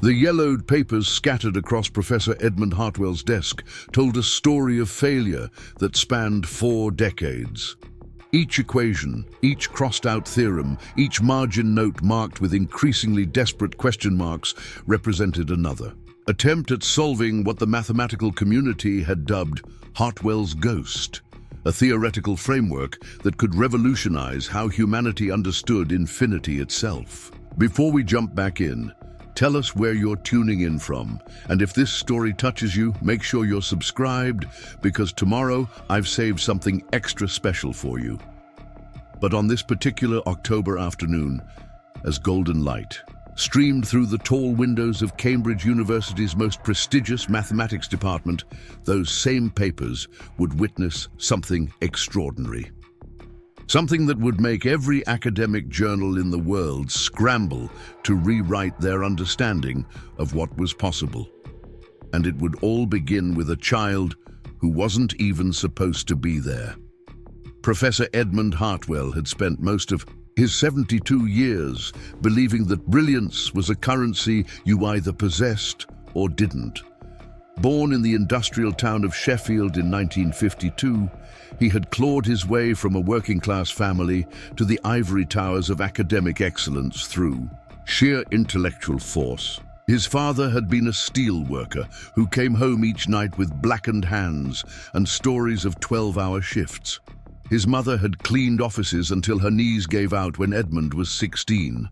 The yellowed papers scattered across Professor Edmund Hartwell's desk told a story of failure that spanned 4 decades. Each equation, each crossed-out theorem, each margin note marked with increasingly desperate question marks represented another attempt at solving what the mathematical community had dubbed Hartwell's ghost, a theoretical framework that could revolutionize how humanity understood infinity itself. Before we jump back in, tell us where you're tuning in from, and if this story touches you, make sure you're subscribed, because tomorrow I've saved something extra special for you. But on this particular October afternoon, as golden light streamed through the tall windows of Cambridge University's most prestigious mathematics department, those same papers would witness something extraordinary. Something that would make every academic journal in the world scramble to rewrite their understanding of what was possible. And it would all begin with a child who wasn't even supposed to be there. Professor Edmund Hartwell had spent most of his 72 years believing that brilliance was a currency you either possessed or didn't. Born in the industrial town of Sheffield in 1952, he had clawed his way from a working-class family to the ivory towers of academic excellence through sheer intellectual force. His father had been a steelworker who came home each night with blackened hands and stories of 12-hour shifts. His mother had cleaned offices until her knees gave out when Edmund was 16.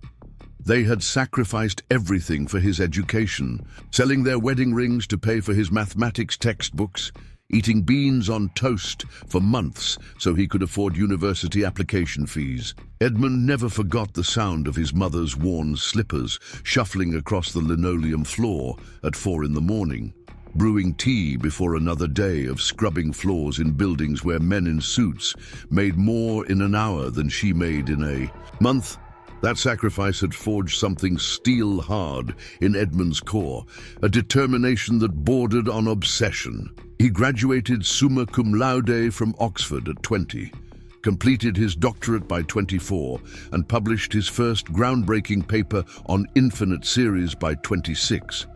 They had sacrificed everything for his education, selling their wedding rings to pay for his mathematics textbooks, eating beans on toast for months so he could afford university application fees. Edmund never forgot the sound of his mother's worn slippers shuffling across the linoleum floor at 4 in the morning, brewing tea before another day of scrubbing floors in buildings where men in suits made more in an hour than she made in a month. That sacrifice had forged something steel-hard in Edmund's core, a determination that bordered on obsession. He graduated summa cum laude from Oxford at 20, completed his doctorate by 24, and published his first groundbreaking paper on infinite series by 26.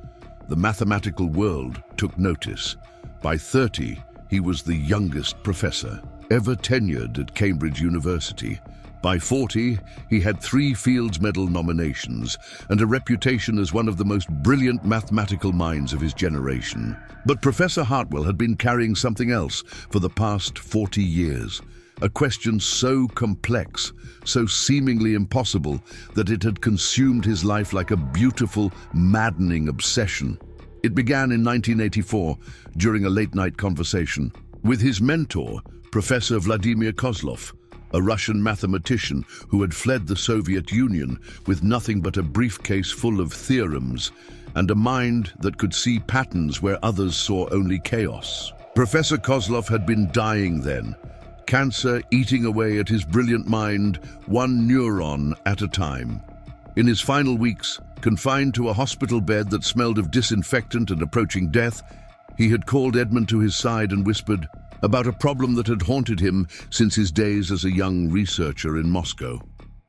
The mathematical world took notice. By 30, he was the youngest professor ever tenured at Cambridge University. By 40, he had 3 Fields Medal nominations and a reputation as one of the most brilliant mathematical minds of his generation. But Professor Hartwell had been carrying something else for the past 40 years, a question so complex, so seemingly impossible, that it had consumed his life like a beautiful, maddening obsession. It began in 1984, during a late-night conversation with his mentor, Professor Vladimir Kozlov, a Russian mathematician who had fled the Soviet Union with nothing but a briefcase full of theorems and a mind that could see patterns where others saw only chaos. Professor Kozlov had been dying then, cancer eating away at his brilliant mind, one neuron at a time. In his final weeks, confined to a hospital bed that smelled of disinfectant and approaching death, he had called Edmund to his side and whispered about a problem that had haunted him since his days as a young researcher in Moscow.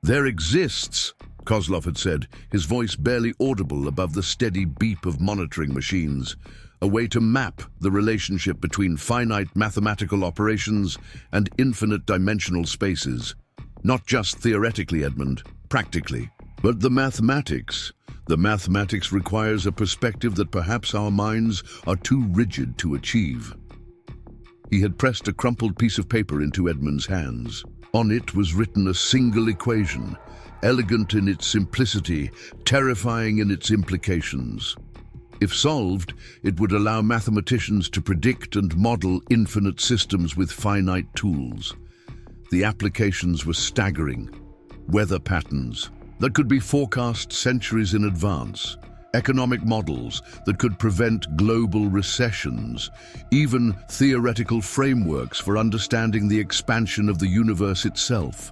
"There exists," Kozlov had said, his voice barely audible above the steady beep of monitoring machines, "a way to map the relationship between finite mathematical operations and infinite dimensional spaces. Not just theoretically, Edmund, practically. But the mathematics requires a perspective that perhaps our minds are too rigid to achieve." He had pressed a crumpled piece of paper into Edmund's hands. On it was written a single equation, elegant in its simplicity, terrifying in its implications. If solved, it would allow mathematicians to predict and model infinite systems with finite tools. The applications were staggering. Weather patterns that could be forecast centuries in advance, economic models that could prevent global recessions, even theoretical frameworks for understanding the expansion of the universe itself.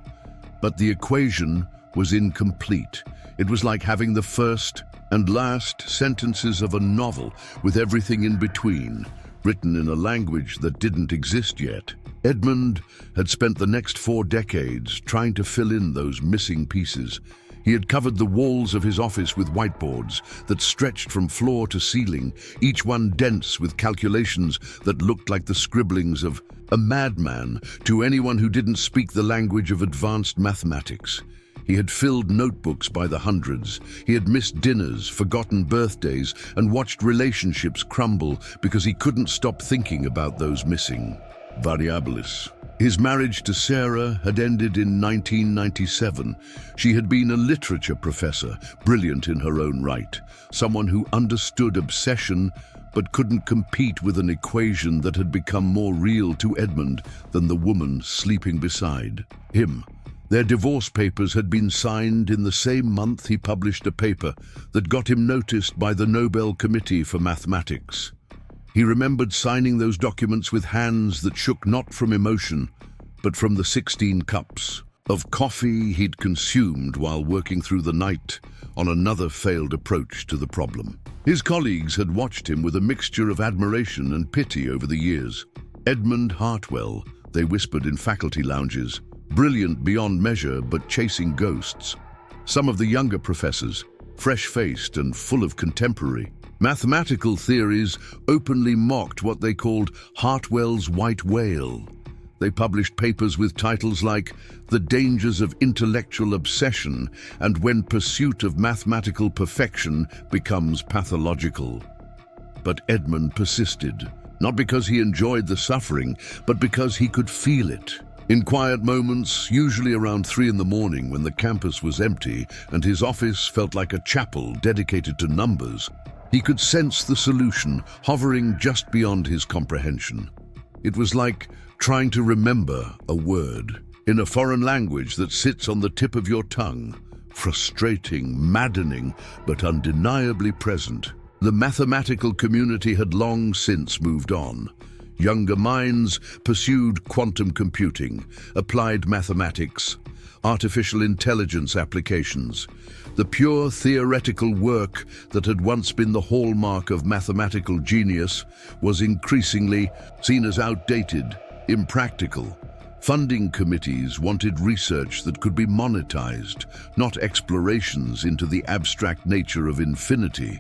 But the equation was incomplete. It was like having the first and last sentences of a novel with everything in between, written in a language that didn't exist yet. Edmund had spent the next 4 decades trying to fill in those missing pieces. He had covered the walls of his office with whiteboards that stretched from floor to ceiling, each one dense with calculations that looked like the scribblings of a madman to anyone who didn't speak the language of advanced mathematics. He had filled notebooks by the hundreds. He had missed dinners, forgotten birthdays, and watched relationships crumble because he couldn't stop thinking about those missing variables. His marriage to Sarah had ended in 1997. She had been a literature professor, brilliant in her own right, someone who understood obsession but couldn't compete with an equation that had become more real to Edmund than the woman sleeping beside him. Their divorce papers had been signed in the same month he published a paper that got him noticed by the Nobel Committee for Mathematics. He remembered signing those documents with hands that shook not from emotion, but from the 16 cups of coffee he'd consumed while working through the night on another failed approach to the problem. His colleagues had watched him with a mixture of admiration and pity over the years. Edmund Hartwell, they whispered in faculty lounges, brilliant beyond measure but chasing ghosts. Some of the younger professors, fresh-faced and full of contemporary mathematical theories, openly mocked what they called Hartwell's white whale. They published papers with titles like The Dangers of Intellectual Obsession and When Pursuit of Mathematical Perfection Becomes Pathological. But Edmund persisted, not because he enjoyed the suffering, but because he could feel it. In quiet moments, usually around 3 in the morning when the campus was empty and his office felt like a chapel dedicated to numbers, he could sense the solution hovering just beyond his comprehension. It was like trying to remember a word in a foreign language that sits on the tip of your tongue, frustrating, maddening, but undeniably present. The mathematical community had long since moved on. Younger minds pursued quantum computing, applied mathematics, artificial intelligence applications. The pure theoretical work that had once been the hallmark of mathematical genius was increasingly seen as outdated, impractical. Funding committees wanted research that could be monetized, not explorations into the abstract nature of infinity.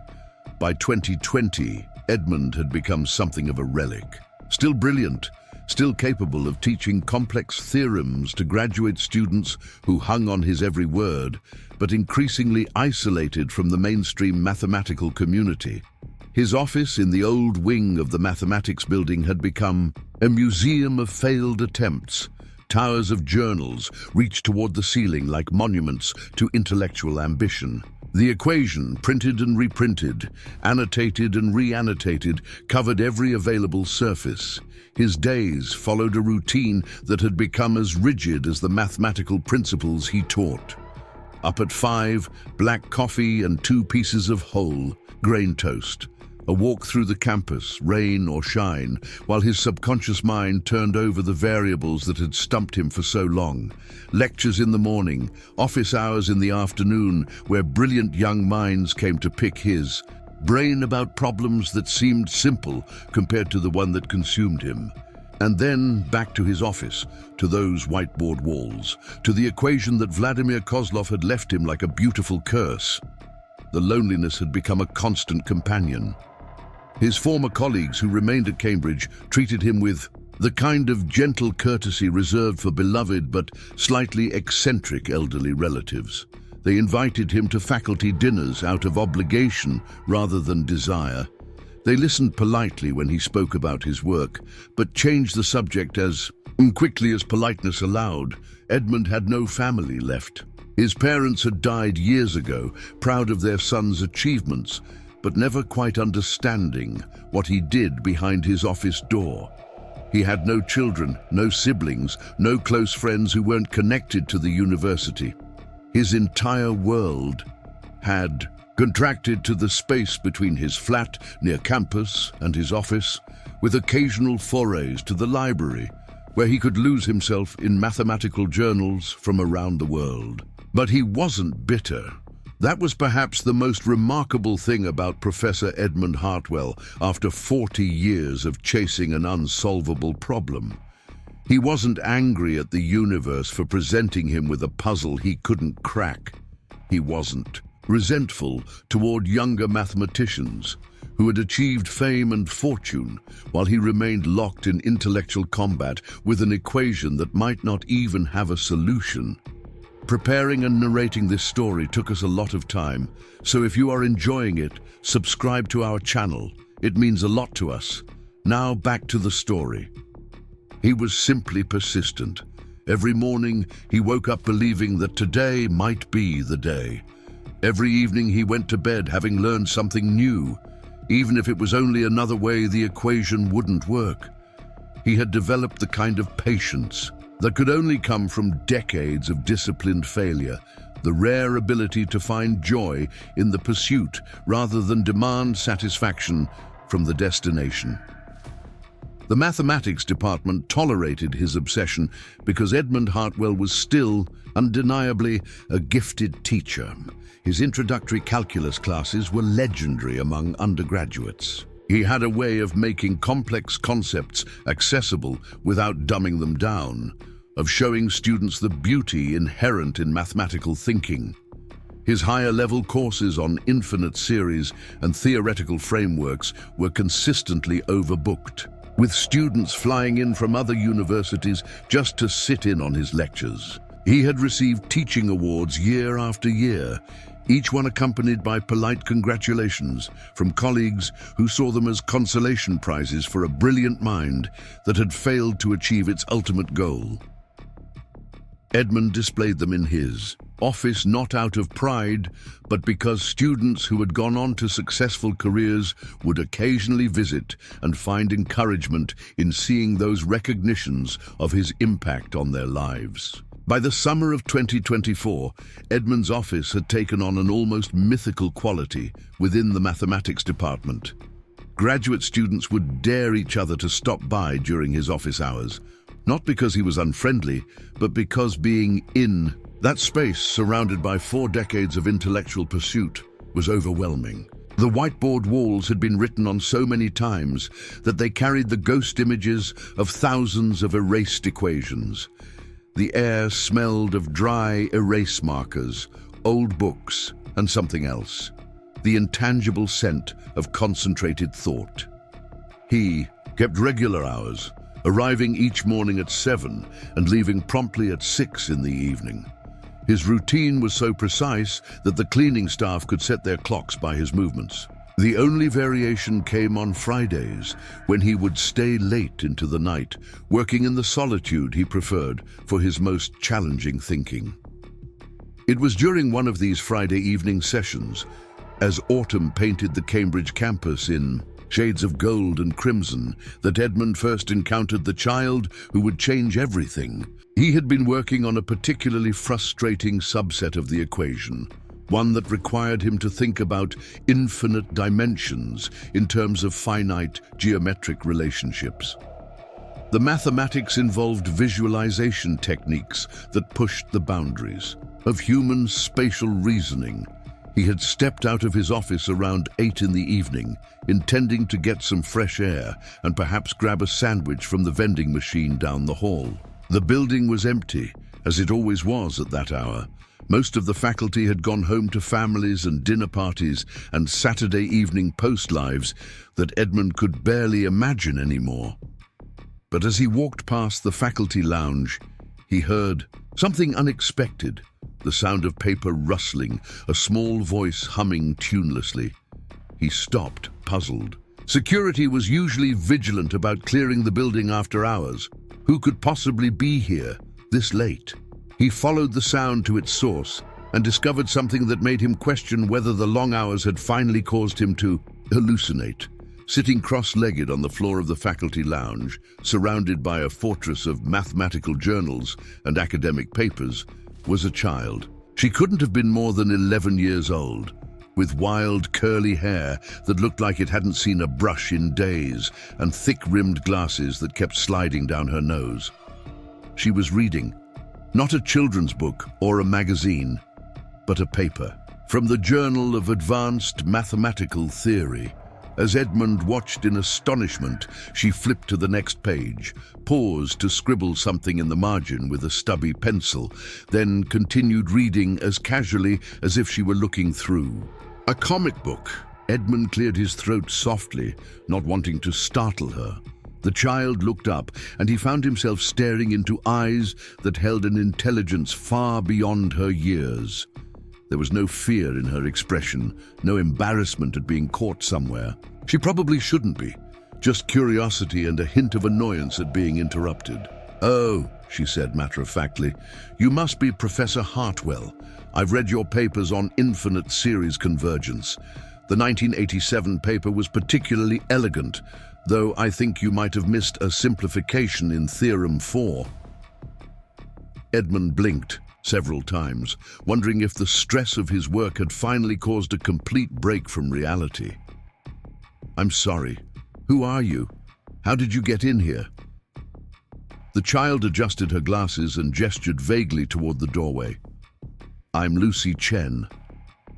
By 2020, Edmund had become something of a relic. Still brilliant, still capable of teaching complex theorems to graduate students who hung on his every word, but increasingly isolated from the mainstream mathematical community. His office in the old wing of the mathematics building had become a museum of failed attempts. Towers of journals reached toward the ceiling like monuments to intellectual ambition. The equation, printed and reprinted, annotated and re-annotated, covered every available surface. His days followed a routine that had become as rigid as the mathematical principles he taught. Up at 5, black coffee and 2 pieces of whole grain toast. A walk through the campus, rain or shine, while his subconscious mind turned over the variables that had stumped him for so long. Lectures in the morning, office hours in the afternoon, where brilliant young minds came to pick his brain about problems that seemed simple compared to the one that consumed him. And then back to his office, to those whiteboard walls, to the equation that Vladimir Kozlov had left him like a beautiful curse. The loneliness had become a constant companion. His former colleagues who remained at Cambridge treated him with the kind of gentle courtesy reserved for beloved but slightly eccentric elderly relatives. They invited him to faculty dinners out of obligation rather than desire. They listened politely when he spoke about his work, but changed the subject as quickly as politeness allowed. Edmund had no family left. His parents had died years ago, proud of their son's achievements, but never quite understanding what he did behind his office door. He had no children, no siblings, no close friends who weren't connected to the university. His entire world had contracted to the space between his flat near campus and his office, with occasional forays to the library, where he could lose himself in mathematical journals from around the world. But he wasn't bitter. That was perhaps the most remarkable thing about Professor Edmund Hartwell after 40 years of chasing an unsolvable problem. He wasn't angry at the universe for presenting him with a puzzle he couldn't crack. He wasn't. Resentful toward younger mathematicians who had achieved fame and fortune while he remained locked in intellectual combat with an equation that might not even have a solution. Preparing and narrating this story took us a lot of time, so if you are enjoying it, subscribe to our channel. It means a lot to us. Now back to the story. He was simply persistent. Every morning, he woke up believing that today might be the day. Every evening he went to bed having learned something new, even if it was only another way the equation wouldn't work. He had developed the kind of patience that could only come from decades of disciplined failure, the rare ability to find joy in the pursuit rather than demand satisfaction from the destination. The mathematics department tolerated his obsession because Edmund Hartwell was still, undeniably, a gifted teacher. His introductory calculus classes were legendary among undergraduates. He had a way of making complex concepts accessible without dumbing them down, of showing students the beauty inherent in mathematical thinking. His higher-level courses on infinite series and theoretical frameworks were consistently overbooked, with students flying in from other universities just to sit in on his lectures. He had received teaching awards year after year, each one accompanied by polite congratulations from colleagues who saw them as consolation prizes for a brilliant mind that had failed to achieve its ultimate goal. Edmund displayed them in his office not out of pride, but because students who had gone on to successful careers would occasionally visit and find encouragement in seeing those recognitions of his impact on their lives. By the summer of 2024, Edmund's office had taken on an almost mythical quality within the mathematics department. Graduate students would dare each other to stop by during his office hours, not because he was unfriendly, but because being in that space, surrounded by 4 decades of intellectual pursuit, was overwhelming. The whiteboard walls had been written on so many times that they carried the ghost images of thousands of erased equations. The air smelled of dry erase markers, old books, and something else. The intangible scent of concentrated thought. He kept regular hours, arriving each morning at 7 and leaving promptly at 6 in the evening. His routine was so precise that the cleaning staff could set their clocks by his movements. The only variation came on Fridays, when he would stay late into the night, working in the solitude he preferred for his most challenging thinking. It was during one of these Friday evening sessions, as autumn painted the Cambridge campus in shades of gold and crimson, that Edmund first encountered the child who would change everything. He had been working on a particularly frustrating subset of the equation, one that required him to think about infinite dimensions in terms of finite geometric relationships. The mathematics involved visualization techniques that pushed the boundaries of human spatial reasoning. He had stepped out of his office around 8 in the evening, intending to get some fresh air and perhaps grab a sandwich from the vending machine down the hall. The building was empty, as it always was at that hour. Most of the faculty had gone home to families and dinner parties and Saturday evening post lives that Edmund could barely imagine anymore. But as he walked past the faculty lounge, he heard something unexpected, the sound of paper rustling, a small voice humming tunelessly. He stopped, puzzled. Security was usually vigilant about clearing the building after hours. Who could possibly be here this late? He followed the sound to its source and discovered something that made him question whether the long hours had finally caused him to hallucinate. Sitting cross-legged on the floor of the faculty lounge, surrounded by a fortress of mathematical journals and academic papers, was a child. She couldn't have been more than 11 years old, with wild, curly hair that looked like it hadn't seen a brush in days, and thick-rimmed glasses that kept sliding down her nose. She was reading, not a children's book or a magazine, but a paper. From the Journal of Advanced Mathematical Theory, As Edmund watched in astonishment, she flipped to the next page, paused to scribble something in the margin with a stubby pencil, then continued reading as casually as if she were looking through. A comic book. Edmund cleared his throat softly, not wanting to startle her. The child looked up, and he found himself staring into eyes that held an intelligence far beyond her years. There was no fear in her expression, no embarrassment at being caught somewhere. She probably shouldn't be, just curiosity and a hint of annoyance at being interrupted. "Oh," she said matter-of-factly, "you must be Professor Hartwell. I've read your papers on infinite series convergence. The 1987 paper was particularly elegant, though I think you might have missed a simplification in Theorem 4. Edmund blinked several times, wondering if the stress of his work had finally caused a complete break from reality. "I'm sorry. Who are you? How did you get in here?" The child adjusted her glasses and gestured vaguely toward the doorway. "I'm Lucy Chen.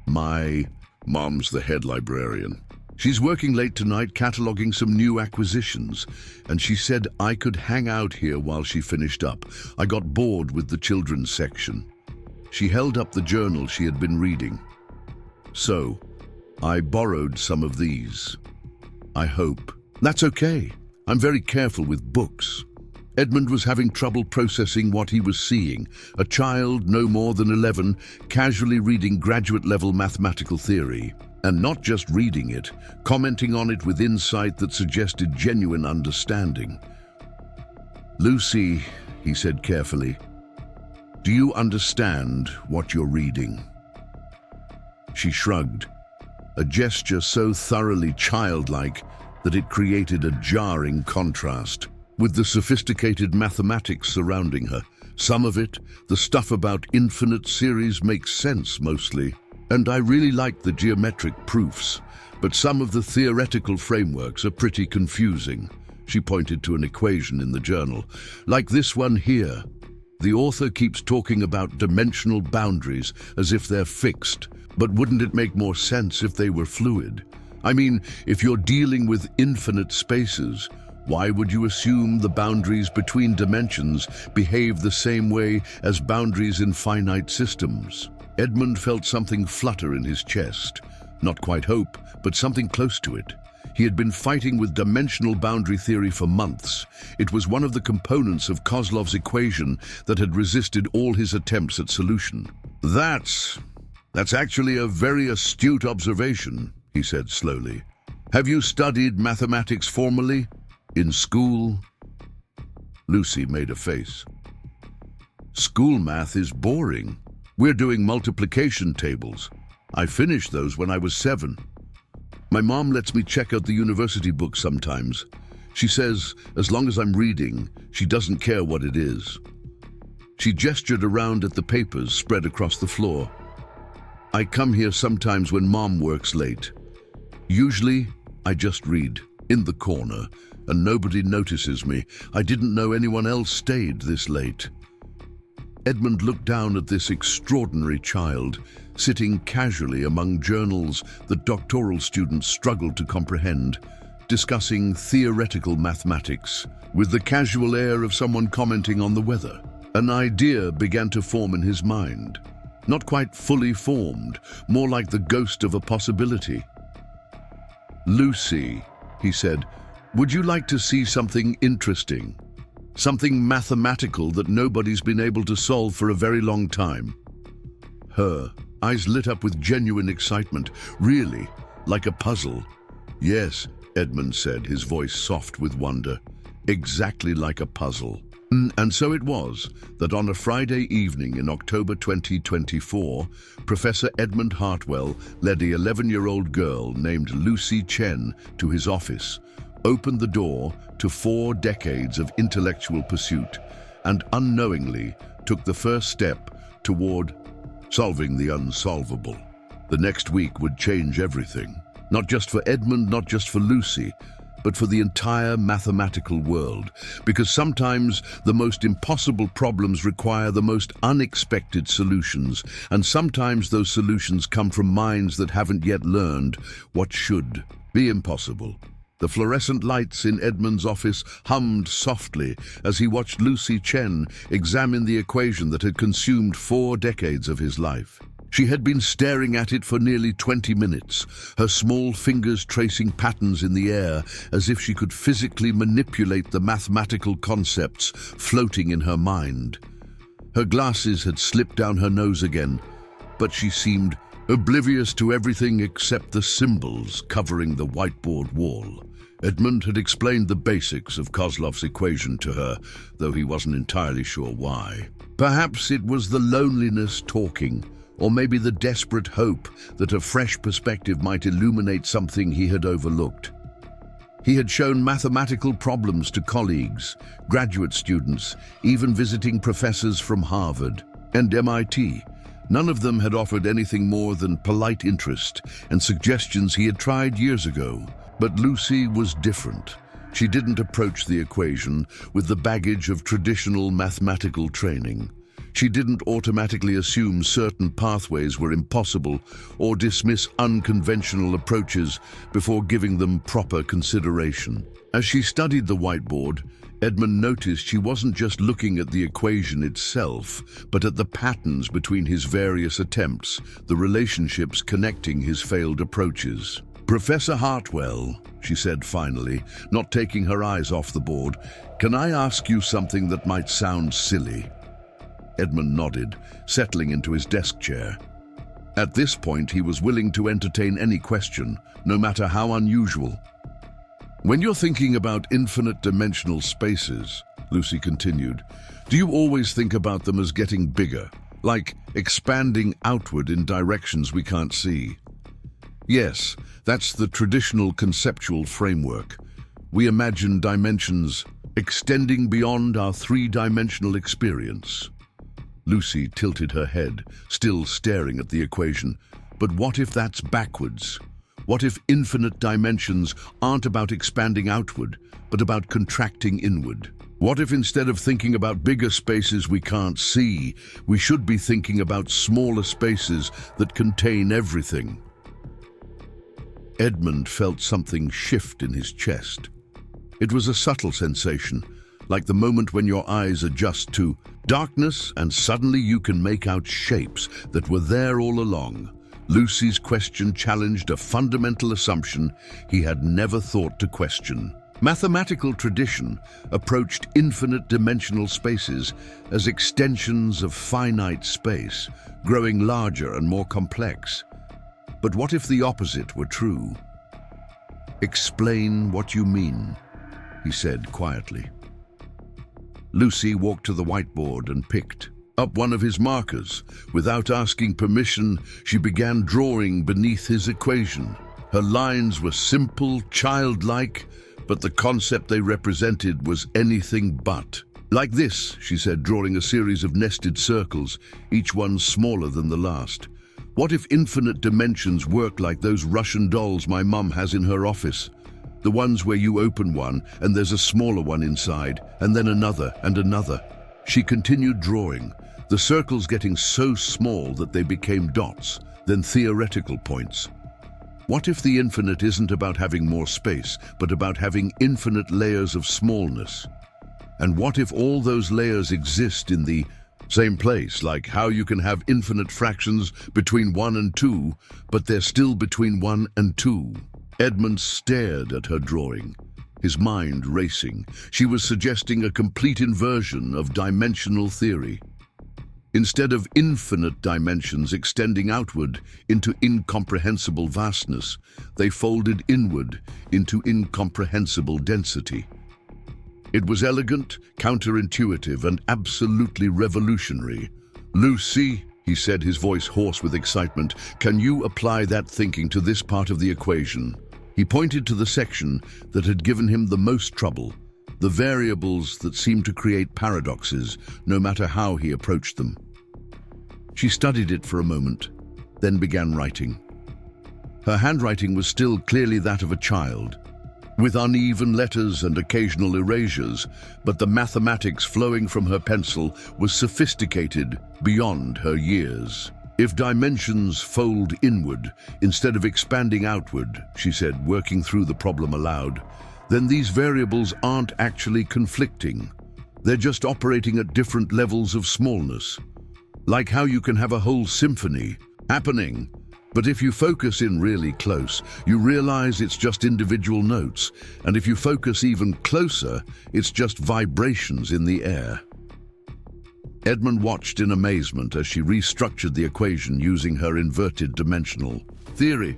My mom's the head librarian. She's working late tonight cataloging some new acquisitions, and she said I could hang out here while she finished up. I got bored with the children's section." She held up the journal she had been reading. "So, I borrowed some of these. I hope." "That's okay. I'm very careful with books." Edmund was having trouble processing what he was seeing. A child, no more than 11, casually reading graduate-level mathematical theory. And not just reading it, commenting on it with insight that suggested genuine understanding. "Lucy," he said carefully, "do you understand what you're reading?" She shrugged, a gesture so thoroughly childlike that it created a jarring contrast with the sophisticated mathematics surrounding her. Some of it, the stuff about infinite series, makes sense mostly. And I really like the geometric proofs, but some of the theoretical frameworks are pretty confusing. She pointed to an equation in the journal. "Like this one here. The author keeps talking about dimensional boundaries as if they're fixed, but wouldn't it make more sense if they were fluid? I mean, if you're dealing with infinite spaces, why would you assume the boundaries between dimensions behave the same way as boundaries in finite systems?" Edmund felt something flutter in his chest. Not quite hope, but something close to it. He had been fighting with dimensional boundary theory for months. It was one of the components of Kozlov's equation that had resisted all his attempts at solution. That's actually a very astute observation," he said slowly. "Have you studied mathematics formally? In school?" Lucy made a face. "School math is boring. We're doing multiplication tables. I finished those when I was 7. My mom lets me check out the university books sometimes. She says, as long as I'm reading, she doesn't care what it is." She gestured around at the papers spread across the floor. "I come here sometimes when Mom works late. Usually, I just read, in the corner, and nobody notices me. I didn't know anyone else stayed this late." Edmund looked down at this extraordinary child, sitting casually among journals that doctoral students struggled to comprehend, discussing theoretical mathematics, with the casual air of someone commenting on the weather. An idea began to form in his mind. Not quite fully formed, more like the ghost of a possibility. "Lucy," he said, "would you like to see something interesting? Something mathematical that nobody's been able to solve for a very long time?" Her eyes lit up with genuine excitement. "Really? Like a puzzle?" "Yes," Edmund said, his voice soft with wonder. "Exactly like a puzzle." And so it was that on a Friday evening in October 2024, Professor Edmund Hartwell led an 11-year-old girl named Lucy Chen to his office, opened the door to 4 decades of intellectual pursuit, and unknowingly took the first step toward solving the unsolvable. The next week would change everything, not just for Edmund, not just for Lucy, but for the entire mathematical world, because sometimes the most impossible problems require the most unexpected solutions, and sometimes those solutions come from minds that haven't yet learned what should. Be impossible. The fluorescent lights in Edmund's office hummed softly as he watched Lucy Chen examine the equation that had consumed 4 decades of his life. She had been staring at it for nearly 20 minutes, her small fingers tracing patterns in the air as if she could physically manipulate the mathematical concepts floating in her mind. Her glasses had slipped down her nose again, but she seemed oblivious to everything except the symbols covering the whiteboard wall. Edmund had explained the basics of Kozlov's equation to her, though he wasn't entirely sure why. Perhaps it was the loneliness talking, or maybe the desperate hope that a fresh perspective might illuminate something he had overlooked. He had shown mathematical problems to colleagues, graduate students, even visiting professors from Harvard and MIT. None of them had offered anything more than polite interest and suggestions he had tried years ago. But Lucy was different. She didn't approach the equation with the baggage of traditional mathematical training. She didn't automatically assume certain pathways were impossible or dismiss unconventional approaches before giving them proper consideration. As she studied the whiteboard, Edmund noticed she wasn't just looking at the equation itself, but at the patterns between his various attempts, the relationships connecting his failed approaches. "Professor Hartwell," she said finally, not taking her eyes off the board, "can I ask you something that might sound silly?" Edmund nodded, settling into his desk chair. At this point, he was willing to entertain any question, no matter how unusual. "When you're thinking about infinite dimensional spaces," Lucy continued, "do you always think about them as getting bigger, like expanding outward in directions we can't see?" "Yes, that's the traditional conceptual framework. We imagine dimensions extending beyond our 3-dimensional experience." Lucy tilted her head, still staring at the equation. But what if that's backwards? What if infinite dimensions aren't about expanding outward, but about contracting inward? What if instead of thinking about bigger spaces we can't see, we should be thinking about smaller spaces that contain everything? Edmund felt something shift in his chest. It was a subtle sensation, like the moment when your eyes adjust to darkness and suddenly you can make out shapes that were there all along. Lucy's question challenged a fundamental assumption he had never thought to question. Mathematical tradition approached infinite dimensional spaces as extensions of finite space, growing larger and more complex. But what if the opposite were true? "Explain what you mean," he said quietly. Lucy walked to the whiteboard and picked up one of his markers. Without asking permission, she began drawing beneath his equation. Her lines were simple, childlike, but the concept they represented was anything but. "Like this," she said, drawing a series of nested circles, each one smaller than the last. "What if infinite dimensions worked like those Russian dolls my mum has in her office? The ones where you open one and there's a smaller one inside, and then another and another." She continued drawing, the circles getting so small that they became dots, then theoretical points. What if the infinite isn't about having more space, but about having infinite layers of smallness? And what if all those layers exist in the same place, like how you can have infinite fractions between 1 and 2, but they're still between 1 and 2? Edmund stared at her drawing, his mind racing. She was suggesting a complete inversion of dimensional theory. Instead of infinite dimensions extending outward into incomprehensible vastness, they folded inward into incomprehensible density. It was elegant, counterintuitive, and absolutely revolutionary. "Lucy," he said, his voice hoarse with excitement, "can you apply that thinking to this part of the equation?" He pointed to the section that had given him the most trouble, the variables that seemed to create paradoxes, no matter how he approached them. She studied it for a moment, then began writing. Her handwriting was still clearly that of a child, with uneven letters and occasional erasures, but the mathematics flowing from her pencil was sophisticated beyond her years. If dimensions fold inward instead of expanding outward, she said, working through the problem aloud, then these variables aren't actually conflicting. They're just operating at different levels of smallness. Like how you can have a whole symphony happening, but if you focus in really close, you realize it's just individual notes, and if you focus even closer, it's just vibrations in the air. Edmund watched in amazement as she restructured the equation using her inverted dimensional theory.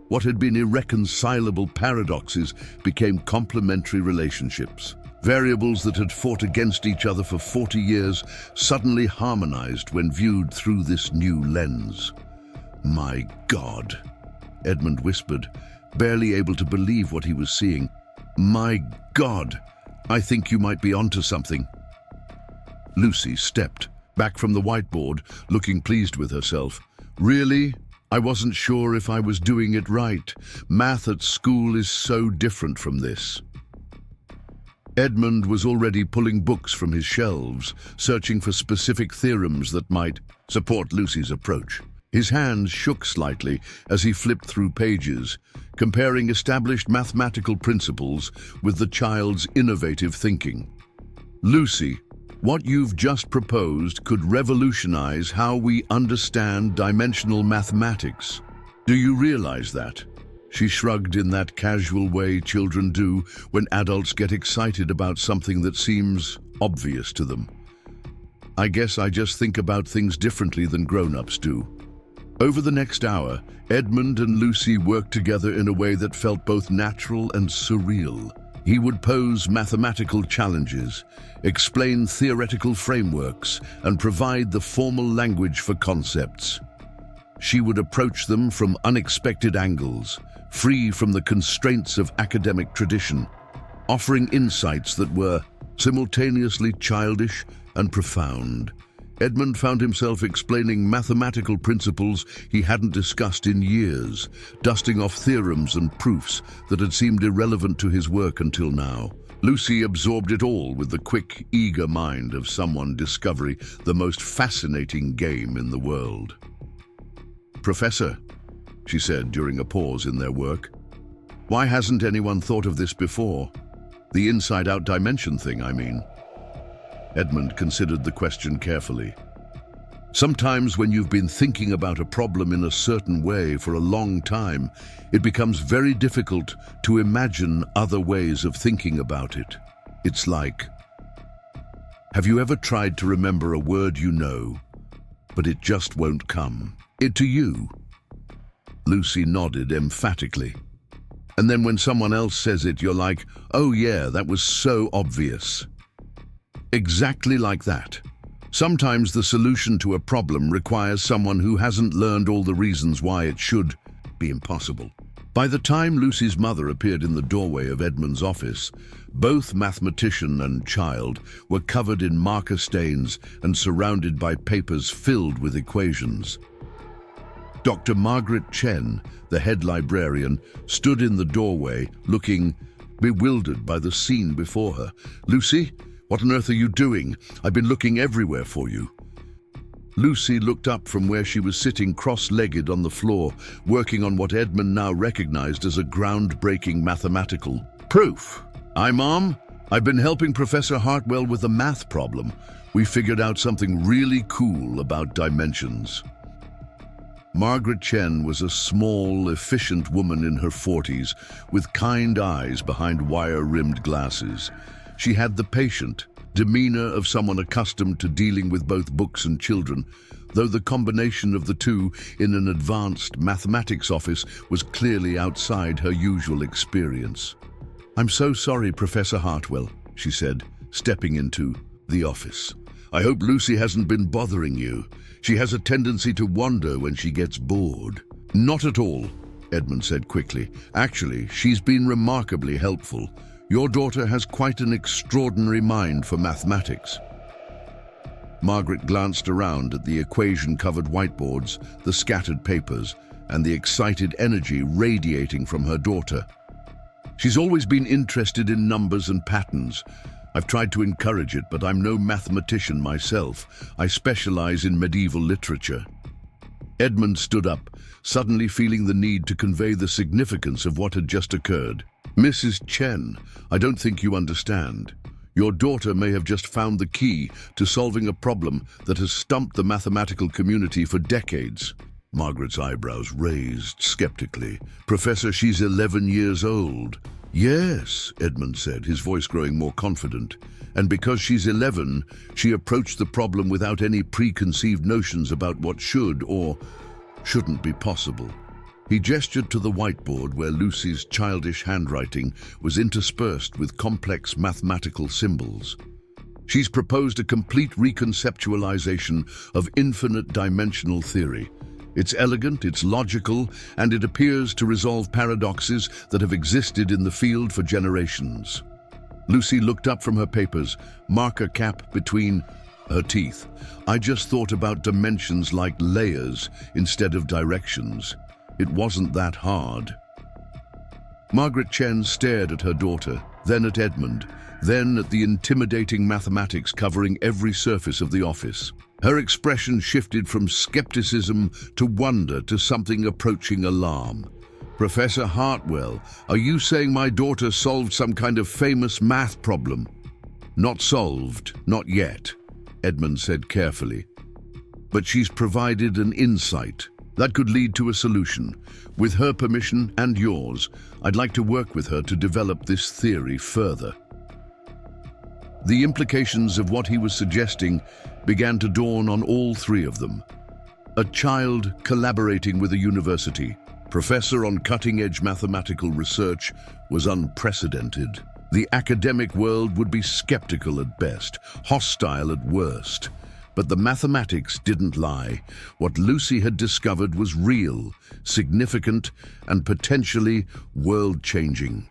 What had been irreconcilable paradoxes became complementary relationships. Variables that had fought against each other for 40 years suddenly harmonized when viewed through this new lens. "My God," Edmund whispered, barely able to believe what he was seeing. "My God, I think you might be onto something." Lucy stepped back from the whiteboard, looking pleased with herself. "Really? I wasn't sure if I was doing it right. Math at school is so different from this." Edmund was already pulling books from his shelves, searching for specific theorems that might support Lucy's approach. His hands shook slightly as he flipped through pages, comparing established mathematical principles with the child's innovative thinking. "Lucy, what you've just proposed could revolutionize how we understand dimensional mathematics. Do you realize that?" She shrugged in that casual way children do when adults get excited about something that seems obvious to them. "I guess I just think about things differently than grown-ups do." Over the next hour, Edmund and Lucy worked together in a way that felt both natural and surreal. He would pose mathematical challenges, explain theoretical frameworks, and provide the formal language for concepts. She would approach them from unexpected angles, free from the constraints of academic tradition, offering insights that were simultaneously childish and profound. Edmund found himself explaining mathematical principles he hadn't discussed in years, dusting off theorems and proofs that had seemed irrelevant to his work until now. Lucy absorbed it all with the quick, eager mind of someone discovering the most fascinating game in the world. "Professor," she said during a pause in their work, "why hasn't anyone thought of this before? The inside-out dimension thing, I mean." Edmund considered the question carefully. "Sometimes when you've been thinking about a problem in a certain way for a long time, it becomes very difficult to imagine other ways of thinking about it. It's like, have you ever tried to remember a word you know, but it just won't come to you?" Lucy nodded emphatically. "And then when someone else says it, you're like, oh yeah, that was so obvious." Exactly like that. Sometimes the solution to a problem requires someone who hasn't learned all the reasons why it should be impossible. By the time Lucy's mother appeared in the doorway of Edmund's office, both mathematician and child were covered in marker stains and surrounded by papers filled with equations. Dr. Margaret Chen, the head librarian, stood in the doorway, looking bewildered by the scene before her. "Lucy, what on earth are you doing? I've been looking everywhere for you." Lucy looked up from where she was sitting cross-legged on the floor, working on what Edmund now recognized as a groundbreaking mathematical proof. "Hi, Mom. I've been helping Professor Hartwell with a math problem. We figured out something really cool about dimensions." Margaret Chen was a small, efficient woman in her 40s, with kind eyes behind wire-rimmed glasses. She had the patient demeanor of someone accustomed to dealing with both books and children, though the combination of the two in an advanced mathematics office was clearly outside her usual experience. "I'm so sorry, Professor Hartwell," she said, stepping into the office. "I hope Lucy hasn't been bothering you. She has a tendency to wander when she gets bored." "Not at all," Edmund said quickly. "Actually, she's been remarkably helpful. Your daughter has quite an extraordinary mind for mathematics." Margaret glanced around at the equation-covered whiteboards, the scattered papers, and the excited energy radiating from her daughter. "She's always been interested in numbers and patterns. I've tried to encourage it, but I'm no mathematician myself. I specialize in medieval literature." Edmund stood up, suddenly feeling the need to convey the significance of what had just occurred. "Mrs. Chen, I don't think you understand. Your daughter may have just found the key to solving a problem that has stumped the mathematical community for decades." Margaret's eyebrows raised skeptically. "Professor, she's 11 years old." "Yes," Edmund said, his voice growing more confident. "And because she's 11, she approached the problem without any preconceived notions about what should or shouldn't be possible." He gestured to the whiteboard where Lucy's childish handwriting was interspersed with complex mathematical symbols. "She's proposed a complete reconceptualization of infinite dimensional theory. It's elegant, it's logical, and it appears to resolve paradoxes that have existed in the field for generations." Lucy looked up from her papers, marker cap between her teeth. "I just thought about dimensions like layers instead of directions. It wasn't that hard." Margaret Chen stared at her daughter, then at Edmund, then at the intimidating mathematics covering every surface of the office. Her expression shifted from skepticism to wonder to something approaching alarm. "Professor Hartwell, are you saying my daughter solved some kind of famous math problem?" "Not solved, not yet," Edmund said carefully. "But she's provided an insight that could lead to a solution. With her permission and yours, I'd like to work with her to develop this theory further." The implications of what he was suggesting began to dawn on all three of them. A child collaborating with a university, professor on cutting-edge mathematical research, was unprecedented. The academic world would be skeptical at best, hostile at worst. But the mathematics didn't lie. What Lucy had discovered was real, significant, and potentially world-changing.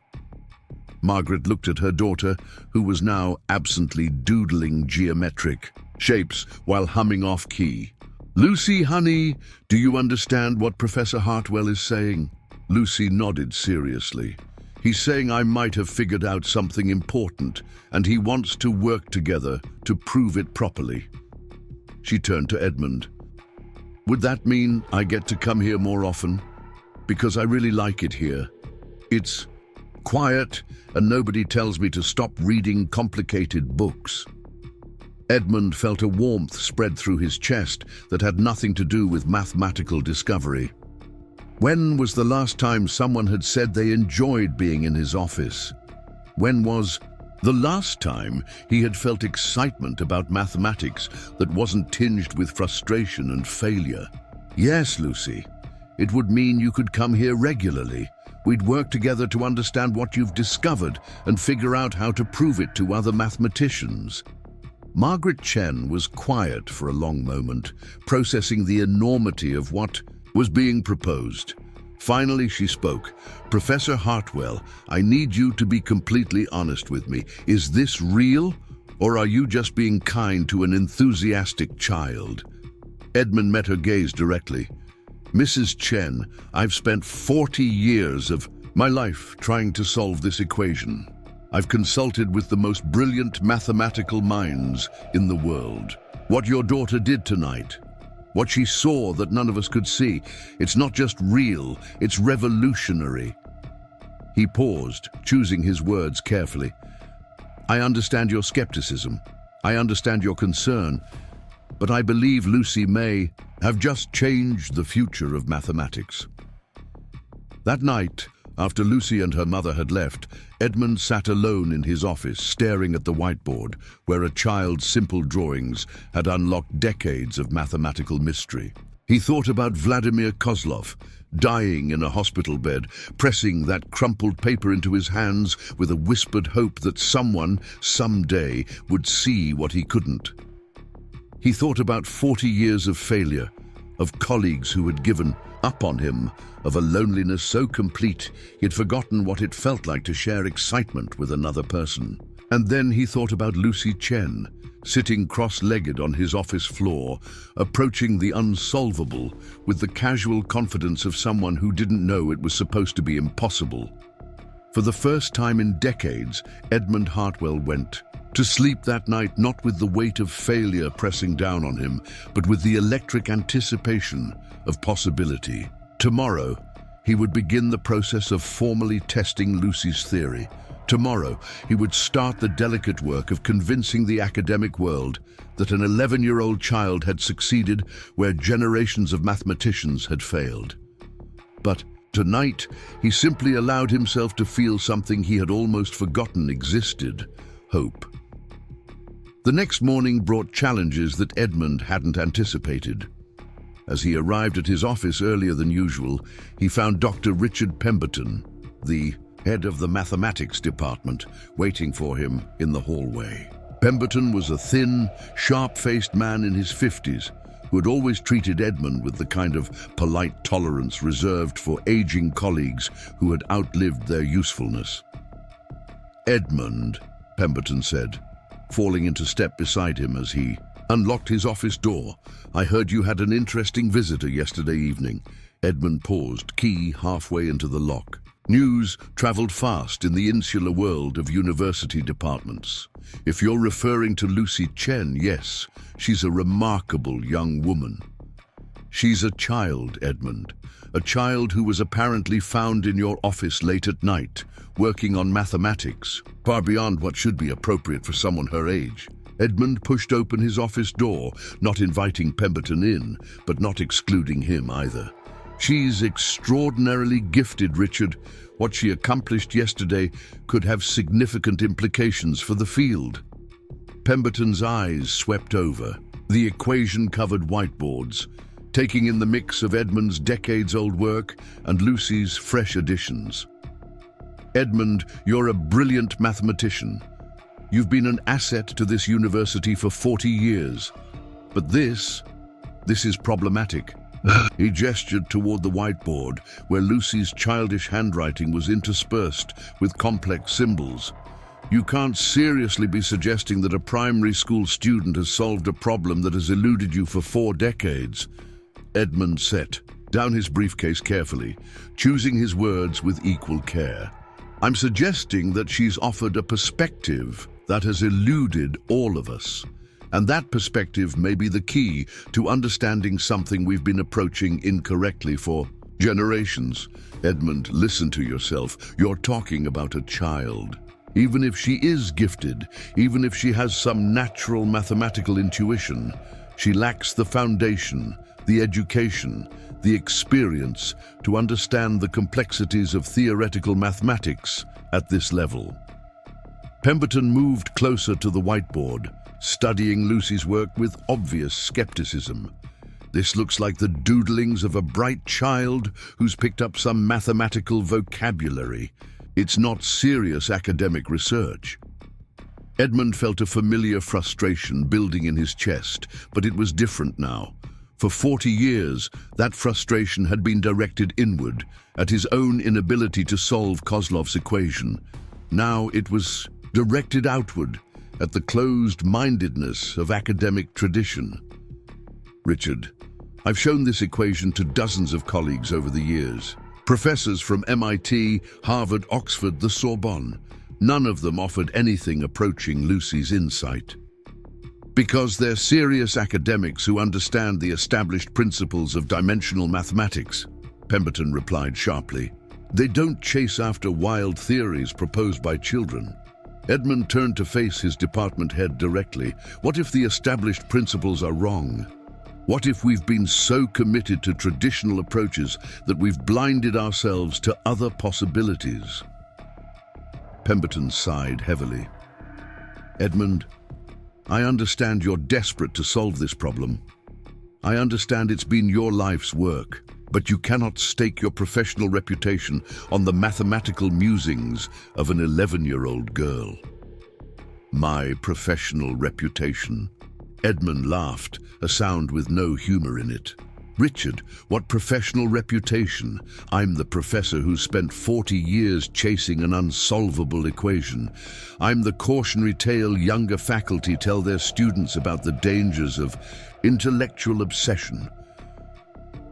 Margaret looked at her daughter, who was now absently doodling geometric shapes while humming off-key. "Lucy, honey, do you understand what Professor Hartwell is saying?" Lucy nodded seriously. "He's saying I might have figured out something important, and he wants to work together to prove it properly." She turned to Edmund. "Would that mean I get to come here more often? Because I really like it here. It's quiet, and nobody tells me to stop reading complicated books." Edmund felt a warmth spread through his chest that had nothing to do with mathematical discovery. When was the last time someone had said they enjoyed being in his office? When was the last time he had felt excitement about mathematics that wasn't tinged with frustration and failure? "Yes, Lucy, it would mean you could come here regularly. We'd work together to understand what you've discovered and figure out how to prove it to other mathematicians." Margaret Chen was quiet for a long moment, processing the enormity of what was being proposed. Finally, she spoke. "Professor Hartwell, I need you to be completely honest with me. Is this real, or are you just being kind to an enthusiastic child?" Edmund met her gaze directly. "Mrs. Chen, I've spent 40 years of my life trying to solve this equation. I've consulted with the most brilliant mathematical minds in the world. What your daughter did tonight, what she saw that none of us could see, it's not just real, it's revolutionary." He paused, choosing his words carefully. "I understand your skepticism. I understand your concern. But I believe Lucy may have just changed the future of mathematics." That night, after Lucy and her mother had left, Edmund sat alone in his office, staring at the whiteboard, where a child's simple drawings had unlocked decades of mathematical mystery. He thought about Vladimir Kozlov, dying in a hospital bed, pressing that crumpled paper into his hands with a whispered hope that someone, someday, would see what he couldn't. He thought about 40 years of failure, of colleagues who had given up on him, of a loneliness so complete he had forgotten what it felt like to share excitement with another person. And then he thought about Lucy Chen, sitting cross-legged on his office floor, approaching the unsolvable with the casual confidence of someone who didn't know it was supposed to be impossible. For the first time in decades, Edmund Hartwell went to sleep that night not with the weight of failure pressing down on him, but with the electric anticipation of possibility. Tomorrow, he would begin the process of formally testing Lucy's theory. Tomorrow, he would start the delicate work of convincing the academic world that an 11-year-old child had succeeded where generations of mathematicians had failed. But tonight, he simply allowed himself to feel something he had almost forgotten existed: hope. The next morning brought challenges that Edmund hadn't anticipated. As he arrived at his office earlier than usual, he found Dr. Richard Pemberton, the head of the mathematics department, waiting for him in the hallway. Pemberton was a thin, sharp-faced man in his 50s who had always treated Edmund with the kind of polite tolerance reserved for aging colleagues who had outlived their usefulness. "Edmund," Pemberton said, falling into step beside him as he unlocked his office door. "I heard you had an interesting visitor yesterday evening." Edmund paused, key halfway into the lock. News traveled fast in the insular world of university departments. "If you're referring to Lucy Chen, yes, she's a remarkable young woman." "She's a child, Edmund. A child who was apparently found in your office late at night, working on mathematics, far beyond what should be appropriate for someone her age." Edmund pushed open his office door, not inviting Pemberton in, but not excluding him either. "She's extraordinarily gifted, Richard. What she accomplished yesterday could have significant implications for the field." Pemberton's eyes swept over the equation-covered whiteboards, taking in the mix of Edmund's decades-old work and Lucy's fresh additions. "Edmund, you're a brilliant mathematician. You've been an asset to this university for 40 years. But this is problematic." He gestured toward the whiteboard, where Lucy's childish handwriting was interspersed with complex symbols. "You can't seriously be suggesting that a primary school student has solved a problem that has eluded you for 4 decades. Edmund set down his briefcase carefully, choosing his words with equal care. "I'm suggesting that she's offered a perspective that has eluded all of us. And that perspective may be the key to understanding something we've been approaching incorrectly for generations." "Edmund, listen to yourself. You're talking about a child. Even if she is gifted, even if she has some natural mathematical intuition, she lacks the foundation, the education, the experience to understand the complexities of theoretical mathematics at this level." Pemberton moved closer to the whiteboard, studying Lucy's work with obvious skepticism. "This looks like the doodlings of a bright child who's picked up some mathematical vocabulary. It's not serious academic research." Edmund felt a familiar frustration building in his chest, but it was different now. For 40 years, that frustration had been directed inward, at his own inability to solve Kozlov's equation. Now it was directed outward, at the closed-mindedness of academic tradition. "Richard, I've shown this equation to dozens of colleagues over the years. Professors from MIT, Harvard, Oxford, the Sorbonne. None of them offered anything approaching Lucy's insight. Because they're serious academics who understand the established principles of dimensional mathematics," Pemberton replied sharply. "They don't chase after wild theories proposed by children." Edmund turned to face his department head directly. "What if the established principles are wrong? What if we've been so committed to traditional approaches that we've blinded ourselves to other possibilities?" Pemberton sighed heavily. "Edmund, I understand you're desperate to solve this problem. I understand it's been your life's work, but you cannot stake your professional reputation on the mathematical musings of an 11-year-old girl." "My professional reputation?" Edmund laughed, a sound with no humor in it. "Richard, what professional reputation? I'm the professor who spent 40 years chasing an unsolvable equation. I'm the cautionary tale younger faculty tell their students about the dangers of intellectual obsession."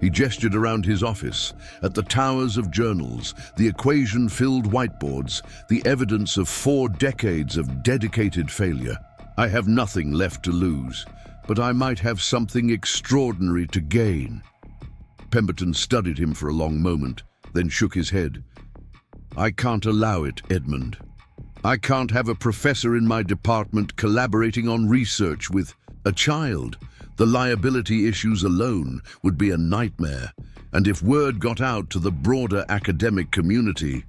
He gestured around his office, at the towers of journals, the equation-filled whiteboards, the evidence of 4 decades of dedicated failure. I have nothing left to lose, but I might have something extraordinary to gain. Pemberton studied him for a long moment, then shook his head. I can't allow it, Edmund. I can't have a professor in my department collaborating on research with a child. The liability issues alone would be a nightmare, and if word got out to the broader academic community,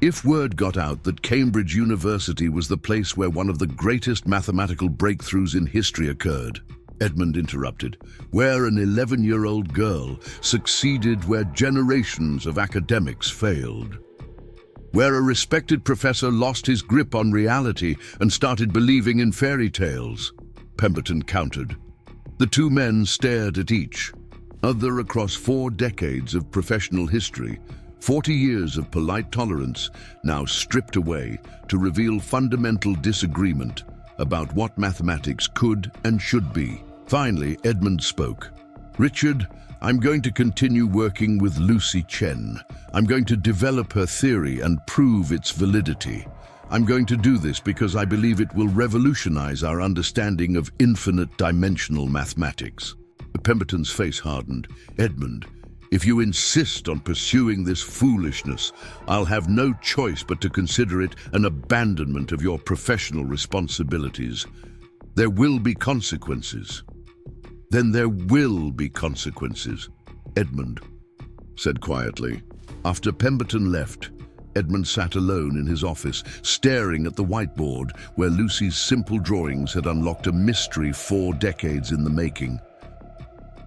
if word got out that Cambridge University was the place where one of the greatest mathematical breakthroughs in history occurred, Edmund interrupted, where an 11-year-old girl succeeded where generations of academics failed, where a respected professor lost his grip on reality and started believing in fairy tales, Pemberton countered. The two men stared at each other across 4 decades of professional history, 40 years of polite tolerance now stripped away to reveal fundamental disagreement about what mathematics could and should be. Finally, Edmund spoke. Richard, I'm going to continue working with Lucy Chen. I'm going to develop her theory and prove its validity. I'm going to do this because I believe it will revolutionize our understanding of infinite-dimensional mathematics. Pemberton's face hardened. Edmund, if you insist on pursuing this foolishness, I'll have no choice but to consider it an abandonment of your professional responsibilities. There will be consequences. Then there will be consequences, Edmund said quietly. After Pemberton left, Edmund sat alone in his office, staring at the whiteboard where Lucy's simple drawings had unlocked a mystery 4 decades in the making.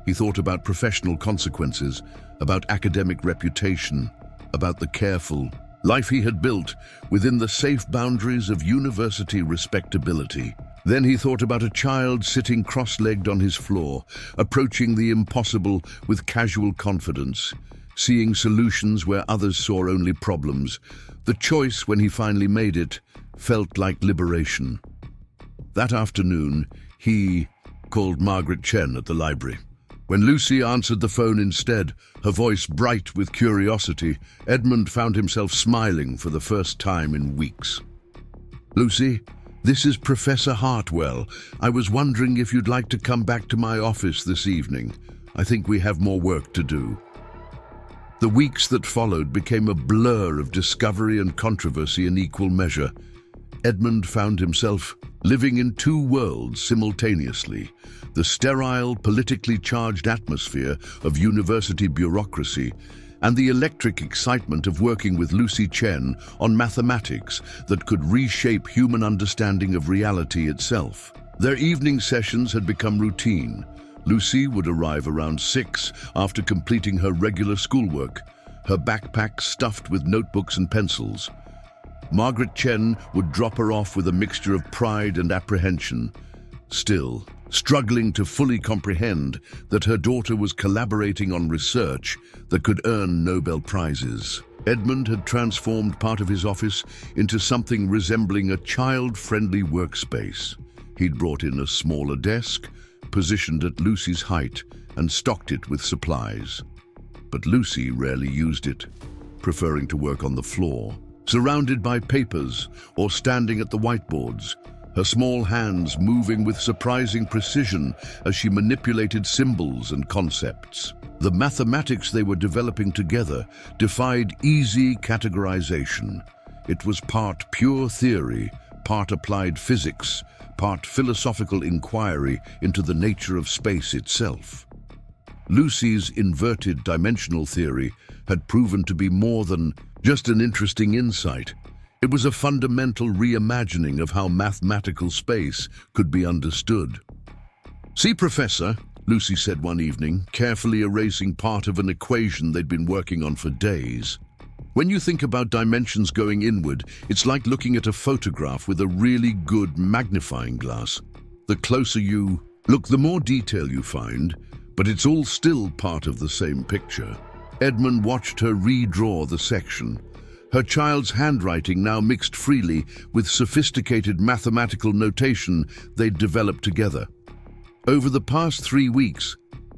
He thought about professional consequences, about academic reputation, about the careful life he had built within the safe boundaries of university respectability. Then he thought about a child sitting cross-legged on his floor, approaching the impossible with casual confidence, seeing solutions where others saw only problems. The choice, when he finally made it, felt like liberation. That afternoon, he called Margaret Chen at the library. When Lucy answered the phone instead, her voice bright with curiosity, Edmund found himself smiling for the first time in weeks. Lucy, this is Professor Hartwell. I was wondering if you'd like to come back to my office this evening. I think we have more work to do. The weeks that followed became a blur of discovery and controversy in equal measure. Edmund found himself living in 2 worlds simultaneously: the sterile, politically charged atmosphere of university bureaucracy and the electric excitement of working with Lucy Chen on mathematics that could reshape human understanding of reality itself. Their evening sessions had become routine. Lucy would arrive around 6 after completing her regular schoolwork, her backpack stuffed with notebooks and pencils. Margaret Chen would drop her off with a mixture of pride and apprehension, still struggling to fully comprehend that her daughter was collaborating on research that could earn Nobel Prizes. Edmund had transformed part of his office into something resembling a child-friendly workspace. He'd brought in a smaller desk, positioned at Lucy's height, and stocked it with supplies. But Lucy rarely used it, preferring to work on the floor, surrounded by papers or standing at the whiteboards, her small hands moving with surprising precision as she manipulated symbols and concepts. The mathematics they were developing together defied easy categorization. It was part pure theory, part applied physics, part philosophical inquiry into the nature of space itself. Lucy's inverted dimensional theory had proven to be more than just an interesting insight. It was a fundamental reimagining of how mathematical space could be understood. "See, Professor," Lucy said one evening, carefully erasing part of an equation they'd been working on for days. "When you think about dimensions going inward, it's like looking at a photograph with a really good magnifying glass. The closer you look, the more detail you find, but it's all still part of the same picture." Edmund watched her redraw the section, her child's handwriting now mixed freely with sophisticated mathematical notation they'd developed together. Over the past 3 weeks,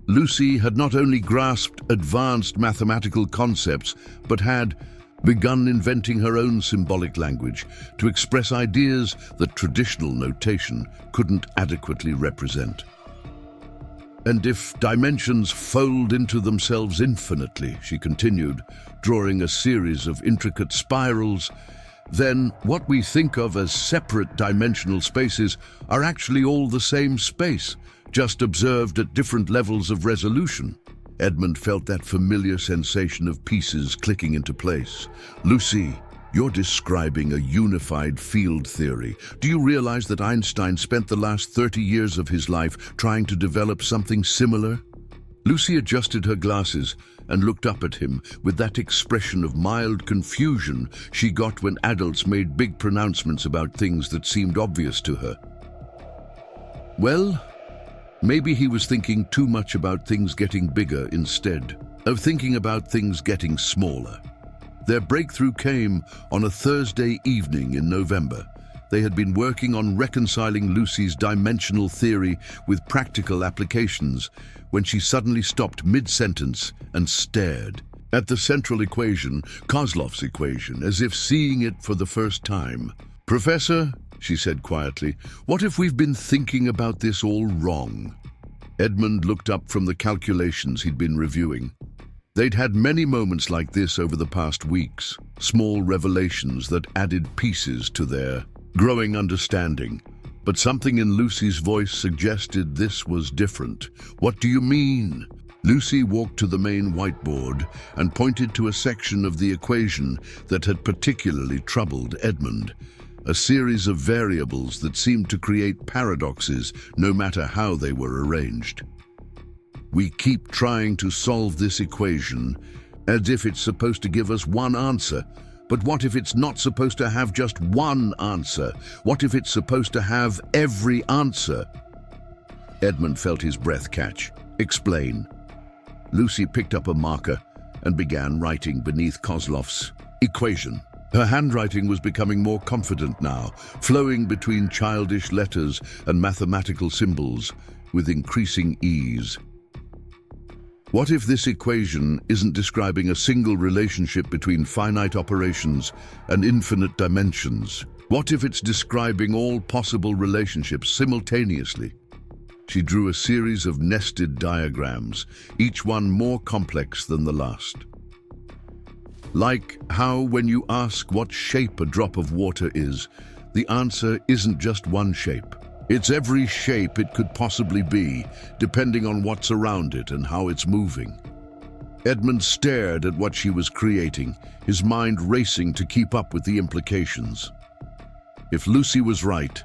Lucy had not only grasped advanced mathematical concepts, but had begun inventing her own symbolic language to express ideas that traditional notation couldn't adequately represent. And if dimensions fold into themselves infinitely, she continued, drawing a series of intricate spirals, then what we think of as separate dimensional spaces are actually all the same space, just observed at different levels of resolution. Edmund felt that familiar sensation of pieces clicking into place. Lucy, you're describing a unified field theory. Do you realize that Einstein spent the last 30 years of his life trying to develop something similar? Lucy adjusted her glasses and looked up at him with that expression of mild confusion she got when adults made big pronouncements about things that seemed obvious to her. Well, maybe he was thinking too much about things getting bigger instead of thinking about things getting smaller. Their breakthrough came on a Thursday evening in November. They had been working on reconciling Lucy's dimensional theory with practical applications when she suddenly stopped mid-sentence and stared at the central equation, Kozlov's equation, as if seeing it for the first time. "Professor," she said quietly, "what if we've been thinking about this all wrong?" Edmund looked up from the calculations he'd been reviewing. They'd had many moments like this over the past weeks, small revelations that added pieces to their growing understanding. But something in Lucy's voice suggested this was different. "What do you mean?" Lucy walked to the main whiteboard and pointed to a section of the equation that had particularly troubled Edmund, a series of variables that seemed to create paradoxes no matter how they were arranged. "We keep trying to solve this equation as if it's supposed to give us one answer. But what if it's not supposed to have just one answer? What if it's supposed to have every answer?" Edmund felt his breath catch. "Explain." Lucy picked up a marker and began writing beneath Kozlov's equation. Her handwriting was becoming more confident now, flowing between childish letters and mathematical symbols with increasing ease. What if this equation isn't describing a single relationship between finite operations and infinite dimensions? What if it's describing all possible relationships simultaneously? She drew a series of nested diagrams, each one more complex than the last. Like how when you ask what shape a drop of water is, the answer isn't just one shape. It's every shape it could possibly be, depending on what's around it and how it's moving. Edmund stared at what she was creating, his mind racing to keep up with the implications. If Lucy was right,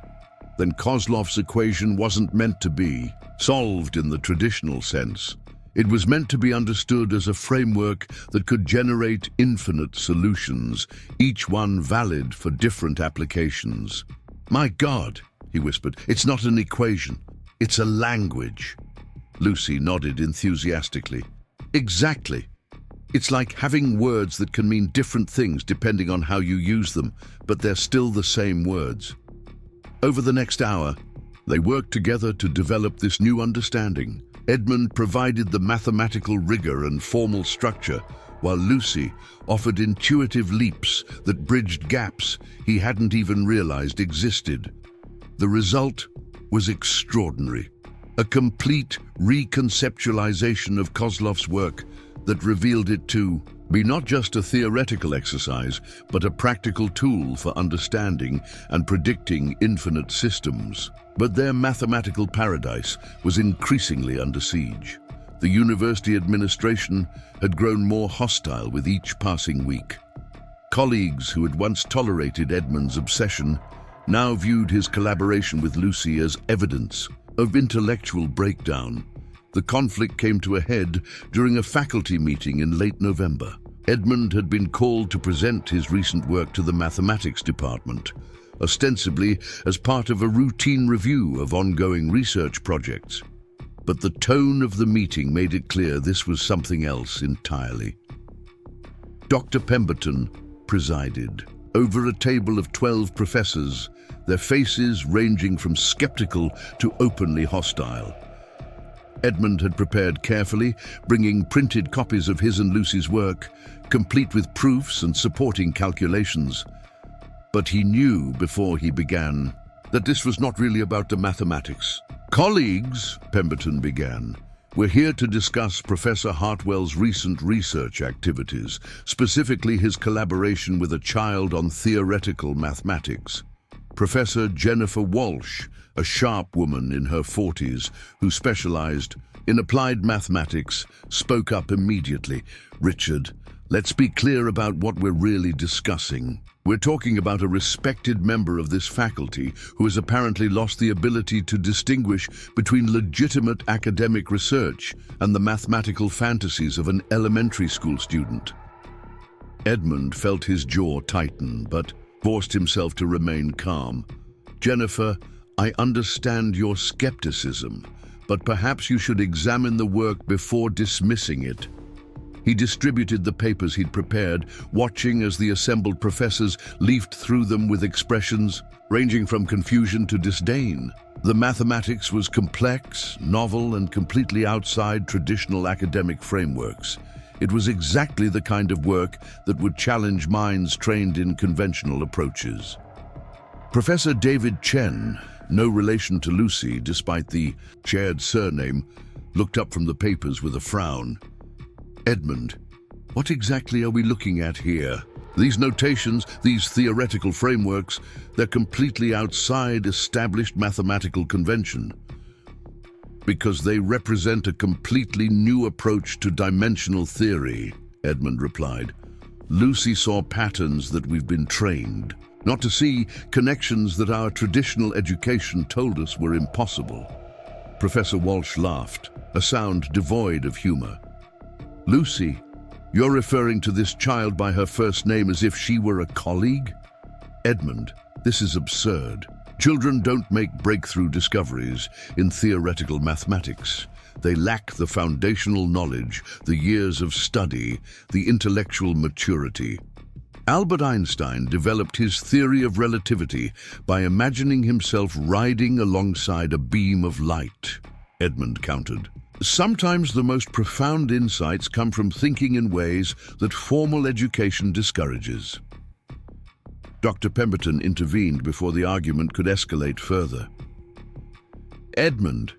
then Kozlov's equation wasn't meant to be solved in the traditional sense. It was meant to be understood as a framework that could generate infinite solutions, each one valid for different applications. "My God," he whispered, "it's not an equation, it's a language." Lucy nodded enthusiastically. "Exactly. It's like having words that can mean different things depending on how you use them, but they're still the same words." Over the next hour, they worked together to develop this new understanding. Edmund provided the mathematical rigor and formal structure, while Lucy offered intuitive leaps that bridged gaps he hadn't even realized existed. The result was extraordinary, a complete reconceptualization of Kozlov's work that revealed it to be not just a theoretical exercise, but a practical tool for understanding and predicting infinite systems. But their mathematical paradise was increasingly under siege. The university administration had grown more hostile with each passing week. Colleagues who had once tolerated Edmund's obsession now viewed his collaboration with Lucy as evidence of intellectual breakdown. The conflict came to a head during a faculty meeting in late November. Edmund had been called to present his recent work to the mathematics department, ostensibly as part of a routine review of ongoing research projects. But the tone of the meeting made it clear this was something else entirely. Dr. Pemberton presided over a table of 12 professors, their faces ranging from skeptical to openly hostile. Edmund had prepared carefully, bringing printed copies of his and Lucy's work, complete with proofs and supporting calculations. But he knew before he began that this was not really about the mathematics. "Colleagues," Pemberton began, "we're here to discuss Professor Hartwell's recent research activities, specifically his collaboration with a child on theoretical mathematics. Professor Jennifer Walsh, a sharp woman in her 40s who specialized in applied mathematics, spoke up immediately. Richard, let's be clear about what we're really discussing. We're talking about a respected member of this faculty who has apparently lost the ability to distinguish between legitimate academic research and the mathematical fantasies of an elementary school student." Edmund felt his jaw tighten, but forced himself to remain calm. "Jennifer, I understand your skepticism, but perhaps you should examine the work before dismissing it." He distributed the papers he'd prepared, watching as the assembled professors leafed through them with expressions ranging from confusion to disdain. The mathematics was complex, novel, and completely outside traditional academic frameworks. It was exactly the kind of work that would challenge minds trained in conventional approaches. Professor David Chen, no relation to Lucy despite the shared surname, looked up from the papers with a frown. "Edmund, what exactly are we looking at here? These notations, these theoretical frameworks, they're completely outside established mathematical convention." "Because they represent a completely new approach to dimensional theory," Edmund replied. "Lucy saw patterns that we've been trained not to see, connections that our traditional education told us were impossible." Professor Walsh laughed, a sound devoid of humor. "Lucy, you're referring to this child by her first name as if she were a colleague? Edmund, this is absurd. Children don't make breakthrough discoveries in theoretical mathematics. They lack the foundational knowledge, the years of study, the intellectual maturity. Albert Einstein developed his theory of relativity by imagining himself riding alongside a beam of light," Edmund countered. "Sometimes the most profound insights come from thinking in ways that formal education discourages." Dr. Pemberton intervened before the argument could escalate further. "Edmund,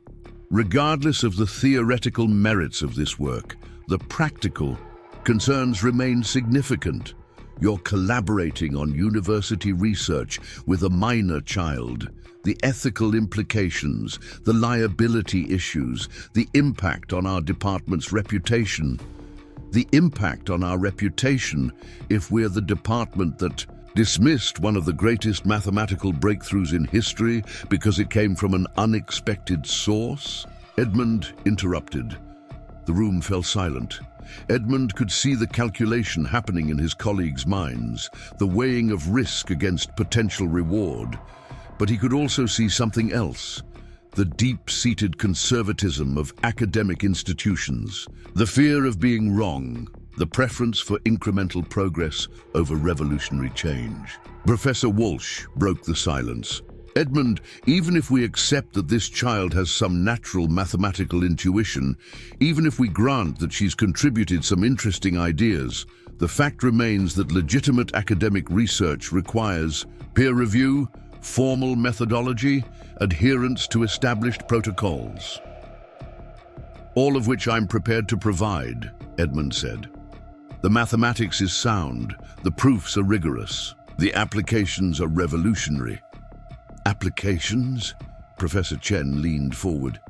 regardless of the theoretical merits of this work, the practical concerns remain significant. You're collaborating on university research with a minor child. The ethical implications, the liability issues, the impact on our department's reputation. The impact on our reputation if we're the department that dismissed one of the greatest mathematical breakthroughs in history because it came from an unexpected source?" Edmund interrupted. The room fell silent. Edmund could see the calculation happening in his colleagues' minds, the weighing of risk against potential reward. But he could also see something else, the deep-seated conservatism of academic institutions, the fear of being wrong, the preference for incremental progress over revolutionary change. Professor Walsh broke the silence. "Edmund, even if we accept that this child has some natural mathematical intuition, even if we grant that she's contributed some interesting ideas, the fact remains that legitimate academic research requires peer review, formal methodology, adherence to established protocols. All of which I'm prepared to provide," Edmund said. "The mathematics is sound, the proofs are rigorous, the applications are revolutionary." "Applications?" Professor Chen leaned forward.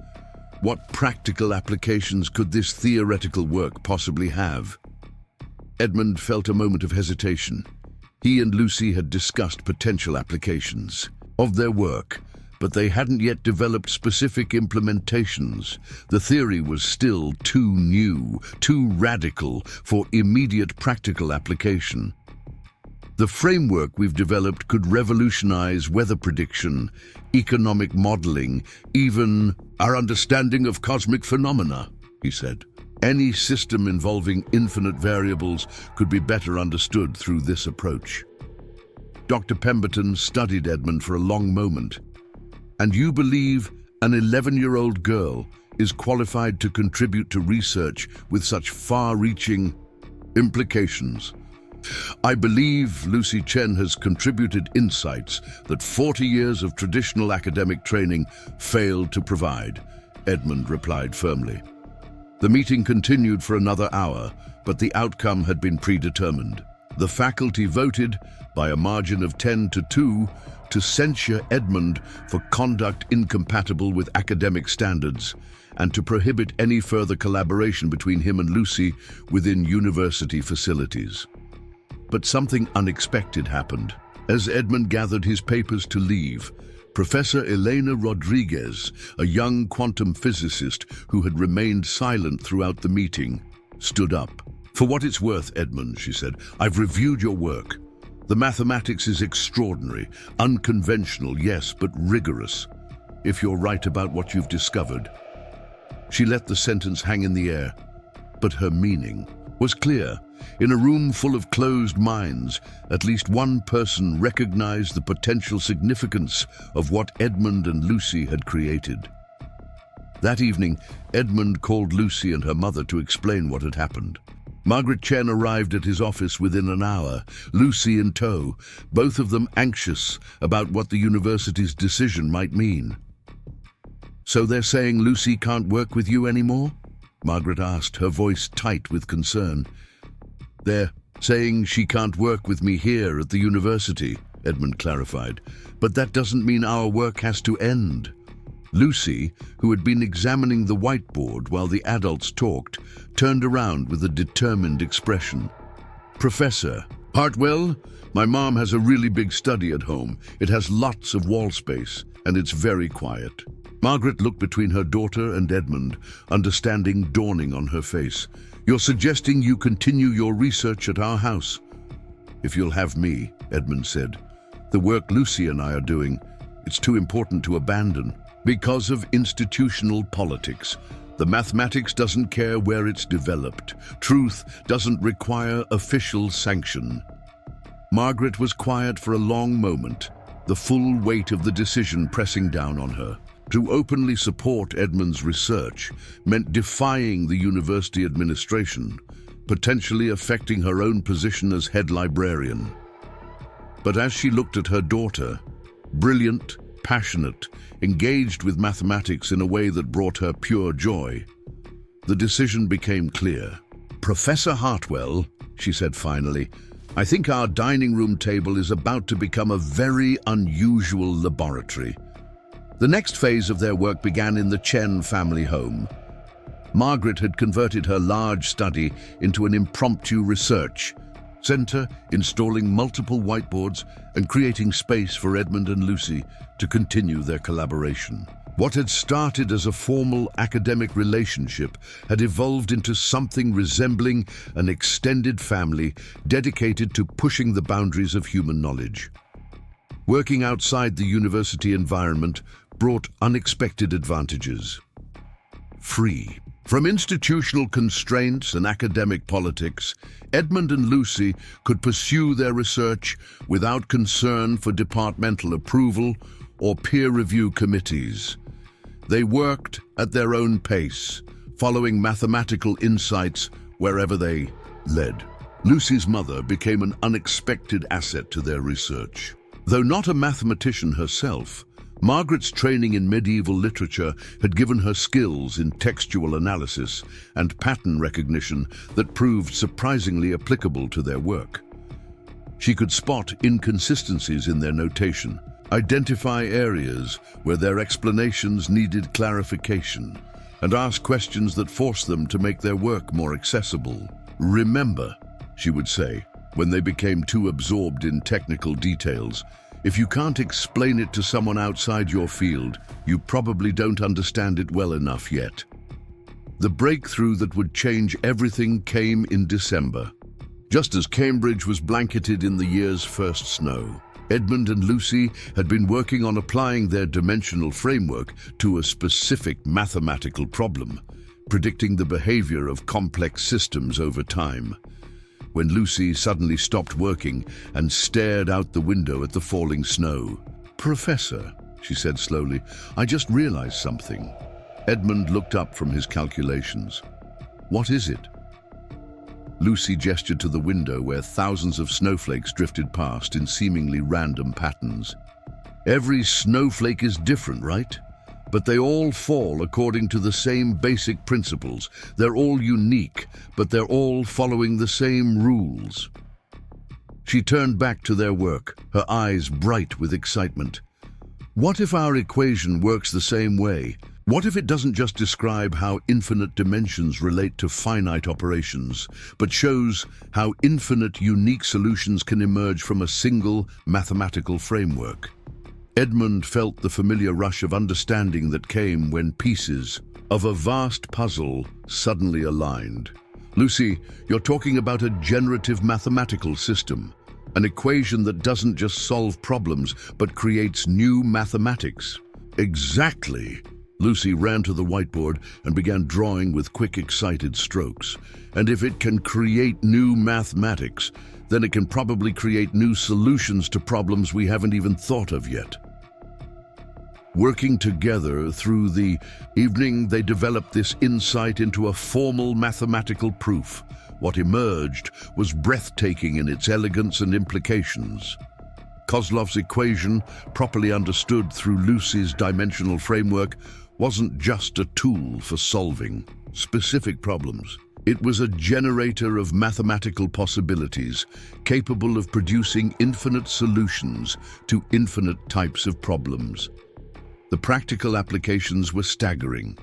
"What practical applications could this theoretical work possibly have?" Edmund felt a moment of hesitation. He and Lucy had discussed potential applications of their work, but they hadn't yet developed specific implementations. The theory was still too new, too radical for immediate practical application. "The framework we've developed could revolutionize weather prediction, economic modeling, even our understanding of cosmic phenomena," he said. "Any system involving infinite variables could be better understood through this approach." Dr. Pemberton studied Edmund for a long moment. "And you believe an 11-year-old girl is qualified to contribute to research with such far-reaching implications. I believe Lucy Chen has contributed insights that 40 years of traditional academic training failed to provide, Edmund replied firmly. The meeting continued for another hour, but the outcome had been predetermined. The faculty voted, by a margin of 10-2, to censure Edmund for conduct incompatible with academic standards and to prohibit any further collaboration between him and Lucy within university facilities. But something unexpected happened. As Edmund gathered his papers to leave, Professor Elena Rodriguez, a young quantum physicist who had remained silent throughout the meeting, stood up. "For what it's worth, Edmund," she said, "I've reviewed your work. The mathematics is extraordinary, unconventional, yes, but rigorous. If you're right about what you've discovered." She let the sentence hang in the air, but her meaning was clear. In a room full of closed minds, at least one person recognized the potential significance of what Edmund and Lucy had created. That evening, Edmund called Lucy and her mother to explain what had happened. Margaret Chen arrived at his office within an hour, Lucy in tow, both of them anxious about what the university's decision might mean. "So they're saying Lucy can't work with you anymore?" Margaret asked, her voice tight with concern. "They're saying she can't work with me here at the university," Edmund clarified. "But that doesn't mean our work has to end." Lucy, who had been examining the whiteboard while the adults talked, turned around with a determined expression. "Professor Hartwell, my mom has a really big study at home. It has lots of wall space, and it's very quiet." Margaret looked between her daughter and Edmund, understanding dawning on her face. "You're suggesting you continue your research at our house?" "If you'll have me," Edmund said. "The work Lucy and I are doing, it's too important to abandon." "Because of institutional politics. The mathematics doesn't care where it's developed. Truth doesn't require official sanction." Margaret was quiet for a long moment, the full weight of the decision pressing down on her. To openly support Edmund's research meant defying the university administration, potentially affecting her own position as head librarian. But as she looked at her daughter, brilliant, passionate, engaged with mathematics in a way that brought her pure joy, the decision became clear. "Professor Hartwell," she said finally, "I think our dining room table is about to become a very unusual laboratory." The next phase of their work began in the Chen family home. Margaret had converted her large study into an impromptu research center, installing multiple whiteboards and creating space for Edmund and Lucy to continue their collaboration. What had started as a formal academic relationship had evolved into something resembling an extended family dedicated to pushing the boundaries of human knowledge. Working outside the university environment brought unexpected advantages. Free from institutional constraints and academic politics, Edmund and Lucy could pursue their research without concern for departmental approval or peer review committees. They worked at their own pace, following mathematical insights wherever they led. Lucy's mother became an unexpected asset to their research. Though not a mathematician herself, Margaret's training in medieval literature had given her skills in textual analysis and pattern recognition that proved surprisingly applicable to their work. She could spot inconsistencies in their notation, identify areas where their explanations needed clarification, and ask questions that forced them to make their work more accessible. "Remember," she would say, when they became too absorbed in technical details, "if you can't explain it to someone outside your field, you probably don't understand it well enough yet." The breakthrough that would change everything came in December. Just as Cambridge was blanketed in the year's first snow, Edmund and Lucy had been working on applying their dimensional framework to a specific mathematical problem, predicting the behavior of complex systems over time. When Lucy suddenly stopped working and stared out the window at the falling snow. "Professor," she said slowly, "I just realized something. Edmund looked up from his calculations. "What is it?" Lucy gestured to the window where thousands of snowflakes drifted past in seemingly random patterns. "Every snowflake is different, right? But they all fall according to the same basic principles. They're all unique, but they're all following the same rules." She turned back to their work, her eyes bright with excitement. "What if our equation works the same way? What if it doesn't just describe how infinite dimensions relate to finite operations, but shows how infinite unique solutions can emerge from a single mathematical framework?" Edmund felt the familiar rush of understanding that came when pieces of a vast puzzle suddenly aligned. "Lucy, you're talking about a generative mathematical system, an equation that doesn't just solve problems, but creates new mathematics." "Exactly." Lucy ran to the whiteboard and began drawing with quick, excited strokes. "And if it can create new mathematics, then it can probably create new solutions to problems we haven't even thought of yet." Working together through the evening, they developed this insight into a formal mathematical proof. What emerged was breathtaking in its elegance and implications. Kozlov's equation, properly understood through Lucy's dimensional framework, wasn't just a tool for solving specific problems. It was a generator of mathematical possibilities, capable of producing infinite solutions to infinite types of problems. The practical applications were staggering.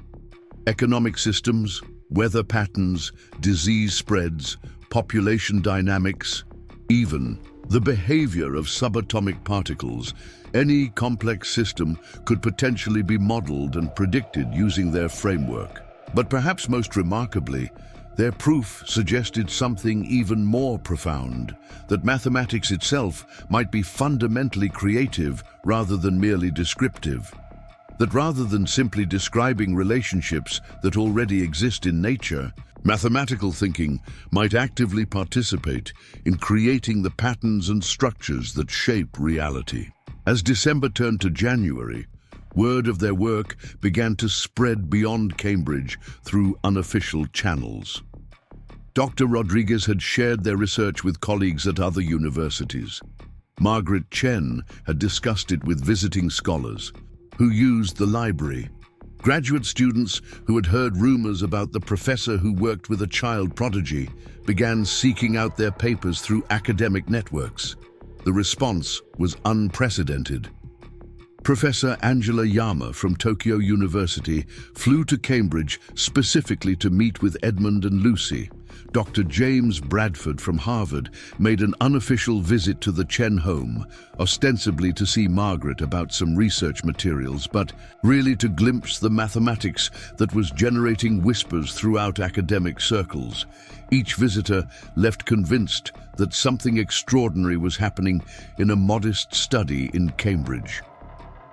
Economic systems, weather patterns, disease spreads, population dynamics, even the behavior of subatomic particles. Any complex system could potentially be modeled and predicted using their framework. But perhaps most remarkably, their proof suggested something even more profound, that mathematics itself might be fundamentally creative rather than merely descriptive. That rather than simply describing relationships that already exist in nature, mathematical thinking might actively participate in creating the patterns and structures that shape reality. As December turned to January, word of their work began to spread beyond Cambridge through unofficial channels. Dr. Rodriguez had shared their research with colleagues at other universities. Margaret Chen had discussed it with visiting scholars who used the library. Graduate students who had heard rumors about the professor who worked with a child prodigy began seeking out their papers through academic networks. The response was unprecedented. Professor Angela Yama from Tokyo University flew to Cambridge specifically to meet with Edmund and Lucy. Dr. James Bradford from Harvard made an unofficial visit to the Chen home, ostensibly to see Margaret about some research materials, but really to glimpse the mathematics that was generating whispers throughout academic circles. Each visitor left convinced that something extraordinary was happening in a modest study in Cambridge.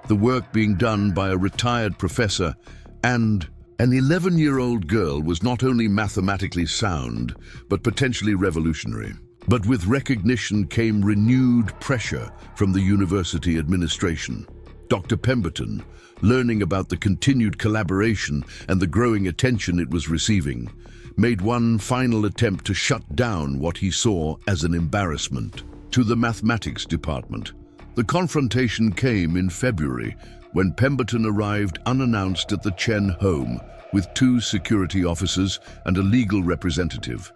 The work being done by a retired professor and an 11-year-old girl was not only mathematically sound, but potentially revolutionary. But with recognition came renewed pressure from the university administration. Dr. Pemberton, learning about the continued collaboration and the growing attention it was receiving, made one final attempt to shut down what he saw as an embarrassment to the mathematics department. The confrontation came in February, when Pemberton arrived unannounced at the Chen home with 2 security officers and a legal representative.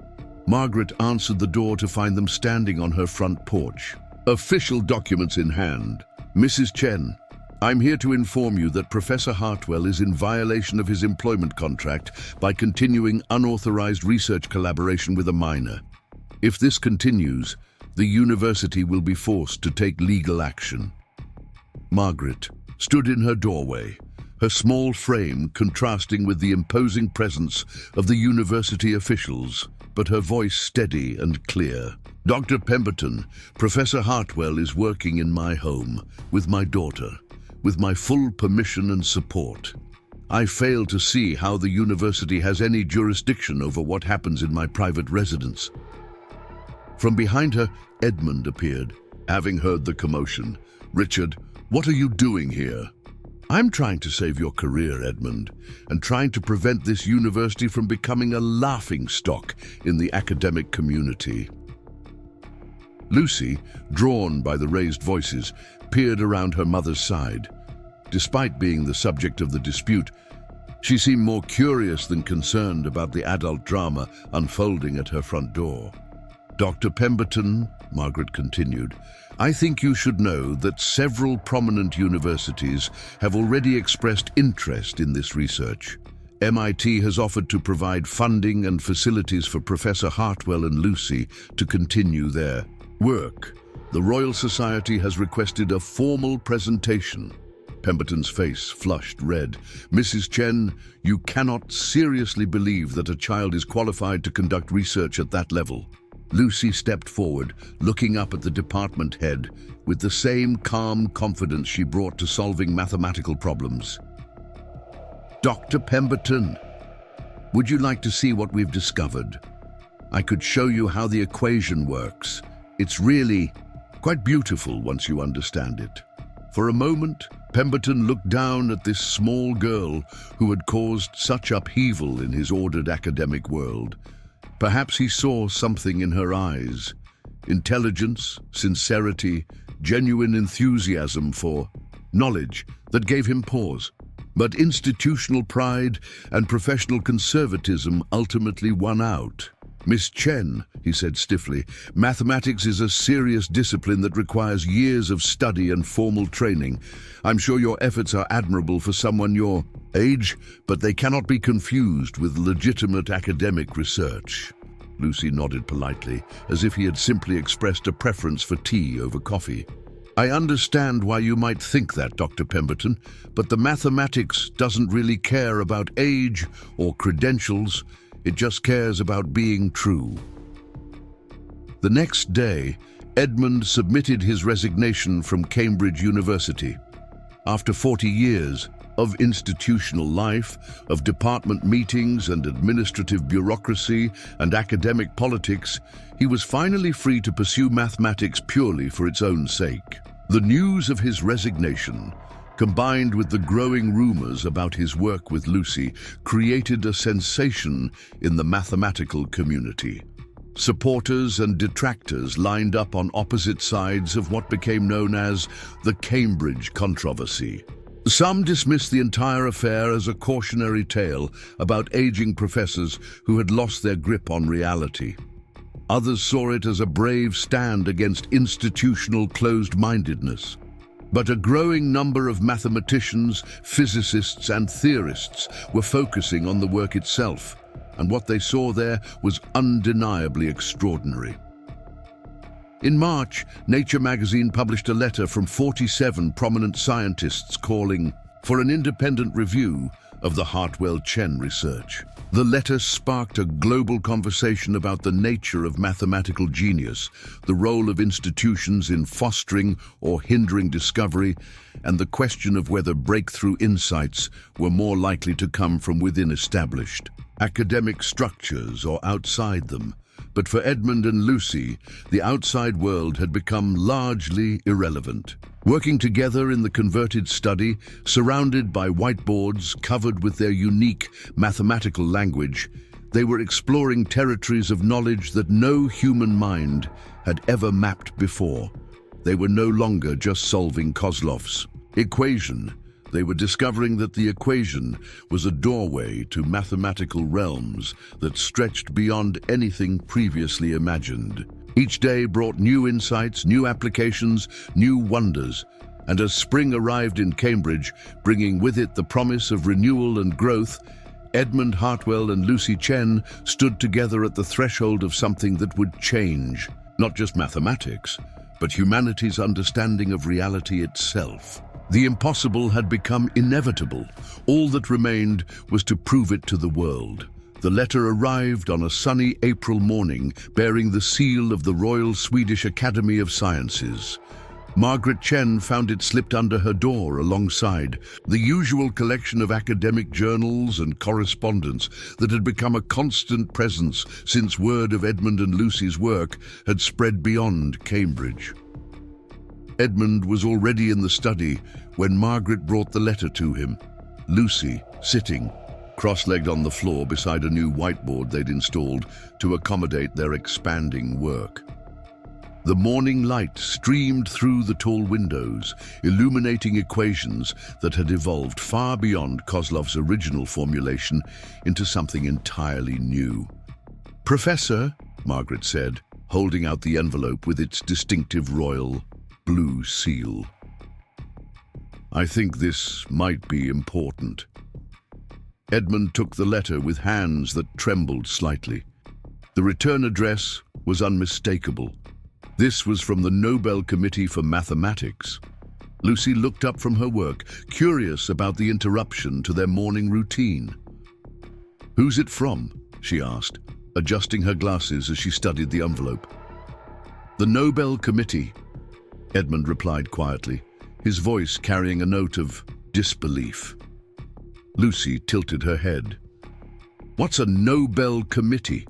Margaret answered the door to find them standing on her front porch, official documents in hand. "Mrs. Chen, I'm here to inform you that Professor Hartwell is in violation of his employment contract by continuing unauthorized research collaboration with a minor. If this continues, the university will be forced to take legal action." Margaret stood in her doorway, her small frame contrasting with the imposing presence of the university officials, but her voice steady and clear. "Dr. Pemberton, Professor Hartwell is working in my home, with my daughter, with my full permission and support. I fail to see how the university has any jurisdiction over what happens in my private residence." From behind her, Edmund appeared, having heard the commotion. "Richard, what are you doing here?" I'm trying to save your career, Edmund, and trying to prevent this university from becoming a laughingstock in the academic community." Lucy, drawn by the raised voices, peered around her mother's side. Despite being the subject of the dispute, she seemed more curious than concerned about the adult drama unfolding at her front door. "Dr. Pemberton," Margaret continued, "I think you should know that several prominent universities have already expressed interest in this research. MIT has offered to provide funding and facilities for Professor Hartwell and Lucy to continue their work. The Royal Society has requested a formal presentation." Pemberton's face flushed red. "Mrs. Chen, you cannot seriously believe that a child is qualified to conduct research at that level." Lucy stepped forward, looking up at the department head with the same calm confidence she brought to solving mathematical problems. "Dr. Pemberton, would you like to see what we've discovered? I could show you how the equation works. It's really quite beautiful once you understand it." For a moment, Pemberton looked down at this small girl who had caused such upheaval in his ordered academic world. Perhaps he saw something in her eyes: intelligence, sincerity, genuine enthusiasm for knowledge that gave him pause. But institutional pride and professional conservatism ultimately won out. "Miss Chen," he said stiffly, "mathematics is a serious discipline that requires years of study and formal training. I'm sure your efforts are admirable for someone your age, but they cannot be confused with legitimate academic research." Lucy nodded politely, as if he had simply expressed a preference for tea over coffee. "I understand why you might think that, Dr. Pemberton, but the mathematics doesn't really care about age or credentials. It just cares about being true." The next day, Edmund submitted his resignation from Cambridge University. After 40 years of institutional life, of department meetings and administrative bureaucracy and academic politics, he was finally free to pursue mathematics purely for its own sake. The news of his resignation, combined with the growing rumors about his work with Lucy, created a sensation in the mathematical community. Supporters and detractors lined up on opposite sides of what became known as the Cambridge controversy. Some dismissed the entire affair as a cautionary tale about aging professors who had lost their grip on reality. Others saw it as a brave stand against institutional closed-mindedness. But a growing number of mathematicians, physicists, and theorists were focusing on the work itself, and what they saw there was undeniably extraordinary. In March, Nature magazine published a letter from 47 prominent scientists calling for an independent review of the Hartwell-Chen research. The letter sparked a global conversation about the nature of mathematical genius, the role of institutions in fostering or hindering discovery, and the question of whether breakthrough insights were more likely to come from within established academic structures or outside them. But for Edmund and Lucy, the outside world had become largely irrelevant. Working together in the converted study, surrounded by whiteboards covered with their unique mathematical language, they were exploring territories of knowledge that no human mind had ever mapped before. They were no longer just solving Kozlov's equation. They were discovering that the equation was a doorway to mathematical realms that stretched beyond anything previously imagined. Each day brought new insights, new applications, new wonders, and as spring arrived in Cambridge, bringing with it the promise of renewal and growth, Edmund Hartwell and Lucy Chen stood together at the threshold of something that would change, not just mathematics, but humanity's understanding of reality itself. The impossible had become inevitable. All that remained was to prove it to the world. The letter arrived on a sunny April morning, bearing the seal of the Royal Swedish Academy of Sciences. Margaret Chen found it slipped under her door alongside the usual collection of academic journals and correspondence that had become a constant presence since word of Edmund and Lucy's work had spread beyond Cambridge. Edmund was already in the study when Margaret brought the letter to him. Lucy, sitting, cross-legged on the floor beside a new whiteboard they'd installed to accommodate their expanding work. The morning light streamed through the tall windows, illuminating equations that had evolved far beyond Kozlov's original formulation into something entirely new. "Professor," Margaret said, holding out the envelope with its distinctive royal blue seal. "I think this might be important." Edmund took the letter with hands that trembled slightly. The return address was unmistakable. This was from the Nobel Committee for Mathematics. Lucy looked up from her work, curious about the interruption to their morning routine. "Who's it from?" she asked, adjusting her glasses as she studied the envelope. "The Nobel Committee," Edmund replied quietly, his voice carrying a note of disbelief. Lucy tilted her head. "What's a Nobel Committee?"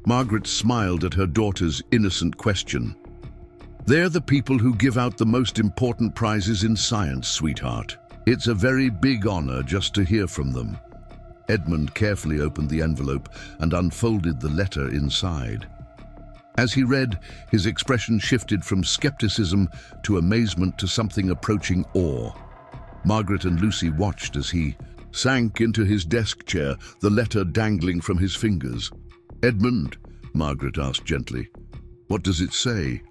Margaret smiled at her daughter's innocent question. "They're the people who give out the most important prizes in science, sweetheart. It's a very big honor just to hear from them." Edmund carefully opened the envelope and unfolded the letter inside. As he read, his expression shifted from skepticism to amazement to something approaching awe. Margaret and Lucy watched as he sank into his desk chair, the letter dangling from his fingers. "Edmund," Margaret asked gently, "what does it say?"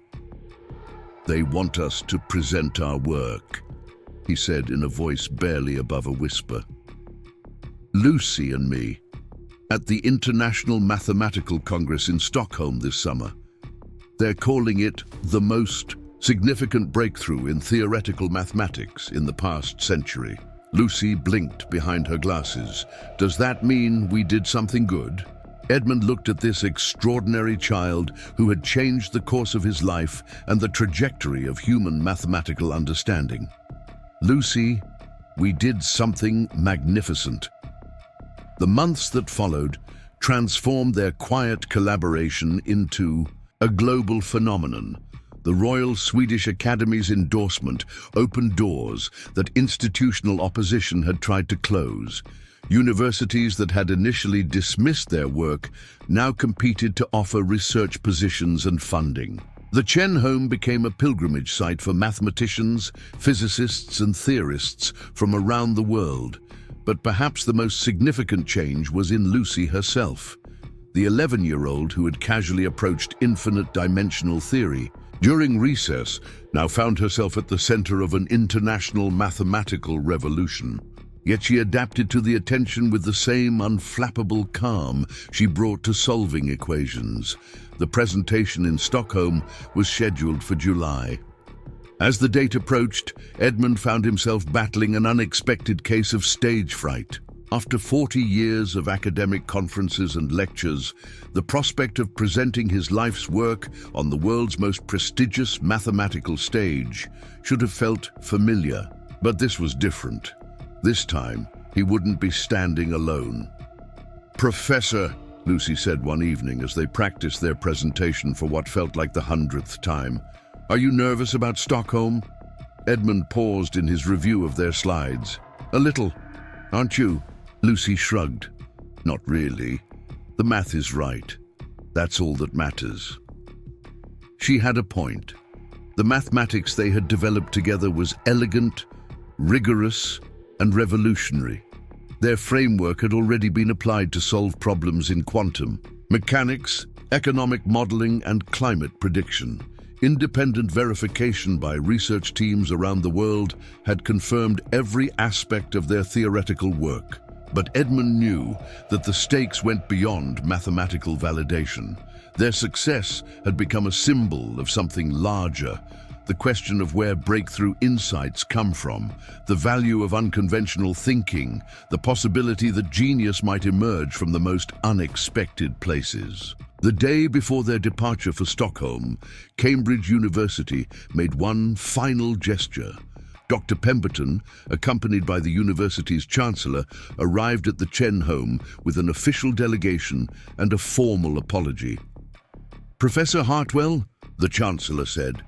"They want us to present our work," he said in a voice barely above a whisper. "Lucy and me, at the International Mathematical Congress in Stockholm this summer. They're calling it the most significant breakthrough in theoretical mathematics in the past century." Lucy blinked behind her glasses. "Does that mean we did something good?" Edmund looked at this extraordinary child who had changed the course of his life and the trajectory of human mathematical understanding. "Lucy, we did something magnificent." The months that followed transformed their quiet collaboration into a global phenomenon. The Royal Swedish Academy's endorsement opened doors that institutional opposition had tried to close. Universities that had initially dismissed their work now competed to offer research positions and funding. The Chen home became a pilgrimage site for mathematicians, physicists, and theorists from around the world. But perhaps the most significant change was in Lucy herself, the 11-year-old who had casually approached infinite dimensional theory. During recess, now found herself at the center of an international mathematical revolution. Yet she adapted to the attention with the same unflappable calm she brought to solving equations. The presentation in Stockholm was scheduled for July. As the date approached, Edmund found himself battling an unexpected case of stage fright. After 40 years of academic conferences and lectures, the prospect of presenting his life's work on the world's most prestigious mathematical stage should have felt familiar. But this was different. This time, he wouldn't be standing alone. "Professor," Lucy said one evening as they practiced their presentation for what felt like the 100th time, "are you nervous about Stockholm?" Edmund paused in his review of their slides. "A little, aren't you?" Lucy shrugged. "Not really. The math is right. That's all that matters." She had a point. The mathematics they had developed together was elegant, rigorous, and revolutionary. Their framework had already been applied to solve problems in quantum mechanics, economic modeling, and climate prediction. Independent verification by research teams around the world had confirmed every aspect of their theoretical work. But Edmund knew that the stakes went beyond mathematical validation. Their success had become a symbol of something larger. The question of where breakthrough insights come from, the value of unconventional thinking, the possibility that genius might emerge from the most unexpected places. The day before their departure for Stockholm, Cambridge University made one final gesture. Dr. Pemberton, accompanied by the university's chancellor, arrived at the Chen home with an official delegation and a formal apology. "Professor Hartwell," the chancellor said,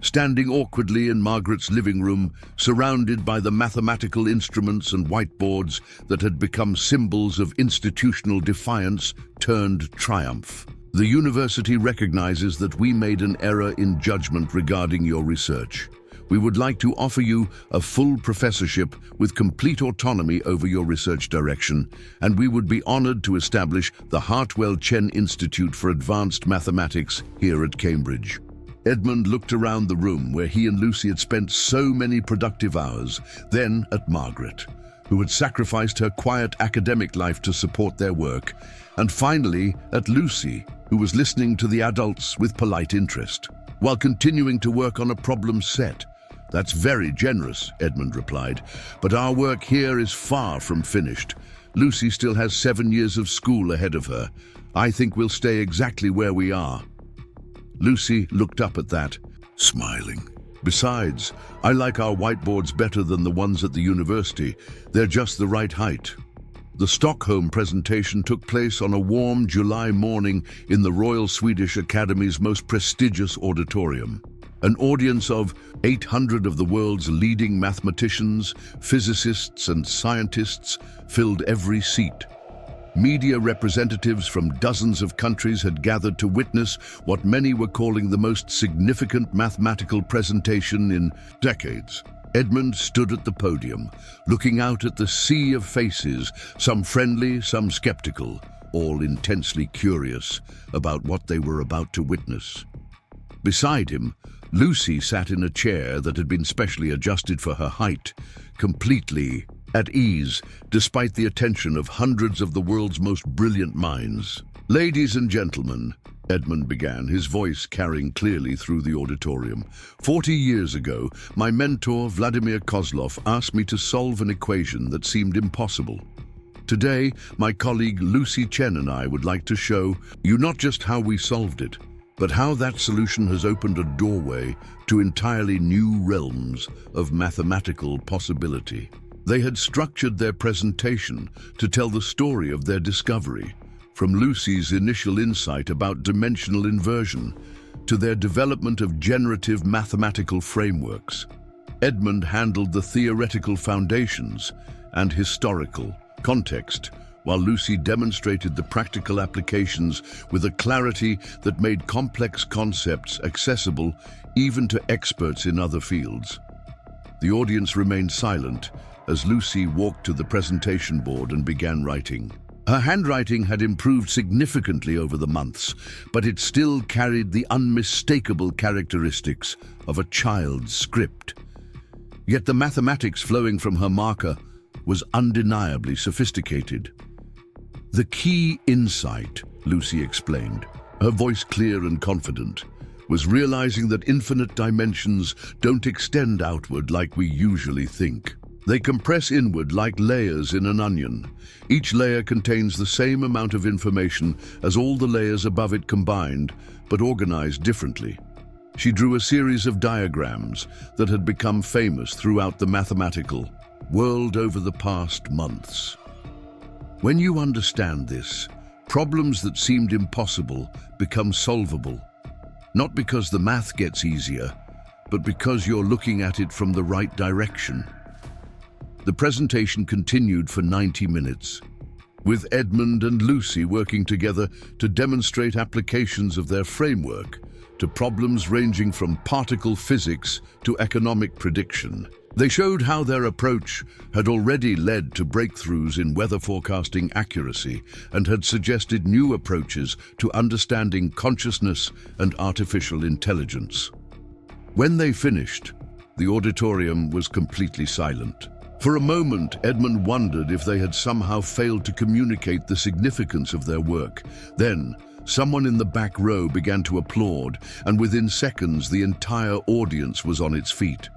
Standing awkwardly in Margaret's living room, surrounded by the mathematical instruments and whiteboards that had become symbols of institutional defiance turned triumph. The university recognizes that we made an error in judgment regarding your research. We would like to offer you a full professorship with complete autonomy over your research direction, and we would be honored to establish the Hartwell Chen Institute for Advanced Mathematics here at Cambridge. Edmund looked around the room where he and Lucy had spent so many productive hours, then at Margaret, who had sacrificed her quiet academic life to support their work, and finally at Lucy, who was listening to the adults with polite interest, while continuing to work on a problem set. "That's very generous," Edmund replied, "but our work here is far from finished. Lucy still has 7 years of school ahead of her. I think we'll stay exactly where we are." Lucy looked up at that, smiling. "Besides, I like our whiteboards better than the ones at the university. They're just the right height." The Stockholm presentation took place on a warm July morning in the Royal Swedish Academy's most prestigious auditorium. An audience of 800 of the world's leading mathematicians, physicists, and scientists filled every seat. Media representatives from dozens of countries had gathered to witness what many were calling the most significant mathematical presentation in decades. Edmund stood at the podium, looking out at the sea of faces, some friendly, some skeptical, all intensely curious about what they were about to witness. Beside him, Lucy sat in a chair that had been specially adjusted for her height, completely at ease, despite the attention of hundreds of the world's most brilliant minds. "Ladies and gentlemen," Edmund began, his voice carrying clearly through the auditorium. 40 years ago, my mentor, Vladimir Kozlov, asked me to solve an equation that seemed impossible. Today, my colleague Lucy Chen and I would like to show you not just how we solved it, but how that solution has opened a doorway to entirely new realms of mathematical possibility. They had structured their presentation to tell the story of their discovery, from Lucy's initial insight about dimensional inversion to their development of generative mathematical frameworks. Edmund handled the theoretical foundations and historical context, while Lucy demonstrated the practical applications with a clarity that made complex concepts accessible even to experts in other fields. The audience remained silent as Lucy walked to the presentation board and began writing. Her handwriting had improved significantly over the months, but it still carried the unmistakable characteristics of a child's script. Yet the mathematics flowing from her marker was undeniably sophisticated. "The key insight," Lucy explained, her voice clear and confident, was realizing that infinite dimensions don't extend outward like we usually think. They compress inward like layers in an onion. Each layer contains the same amount of information as all the layers above it combined, but organized differently. She drew a series of diagrams that had become famous throughout the mathematical world over the past months. When you understand this, problems that seemed impossible become solvable. Not because the math gets easier, but because you're looking at it from the right direction. The presentation continued for 90 minutes, with Edmund and Lucy working together to demonstrate applications of their framework to problems ranging from particle physics to economic prediction. They showed how their approach had already led to breakthroughs in weather forecasting accuracy and had suggested new approaches to understanding consciousness and artificial intelligence. When they finished, the auditorium was completely silent. For a moment, Edmund wondered if they had somehow failed to communicate the significance of their work. Then, someone in the back row began to applaud, and within seconds, the entire audience was on its feet.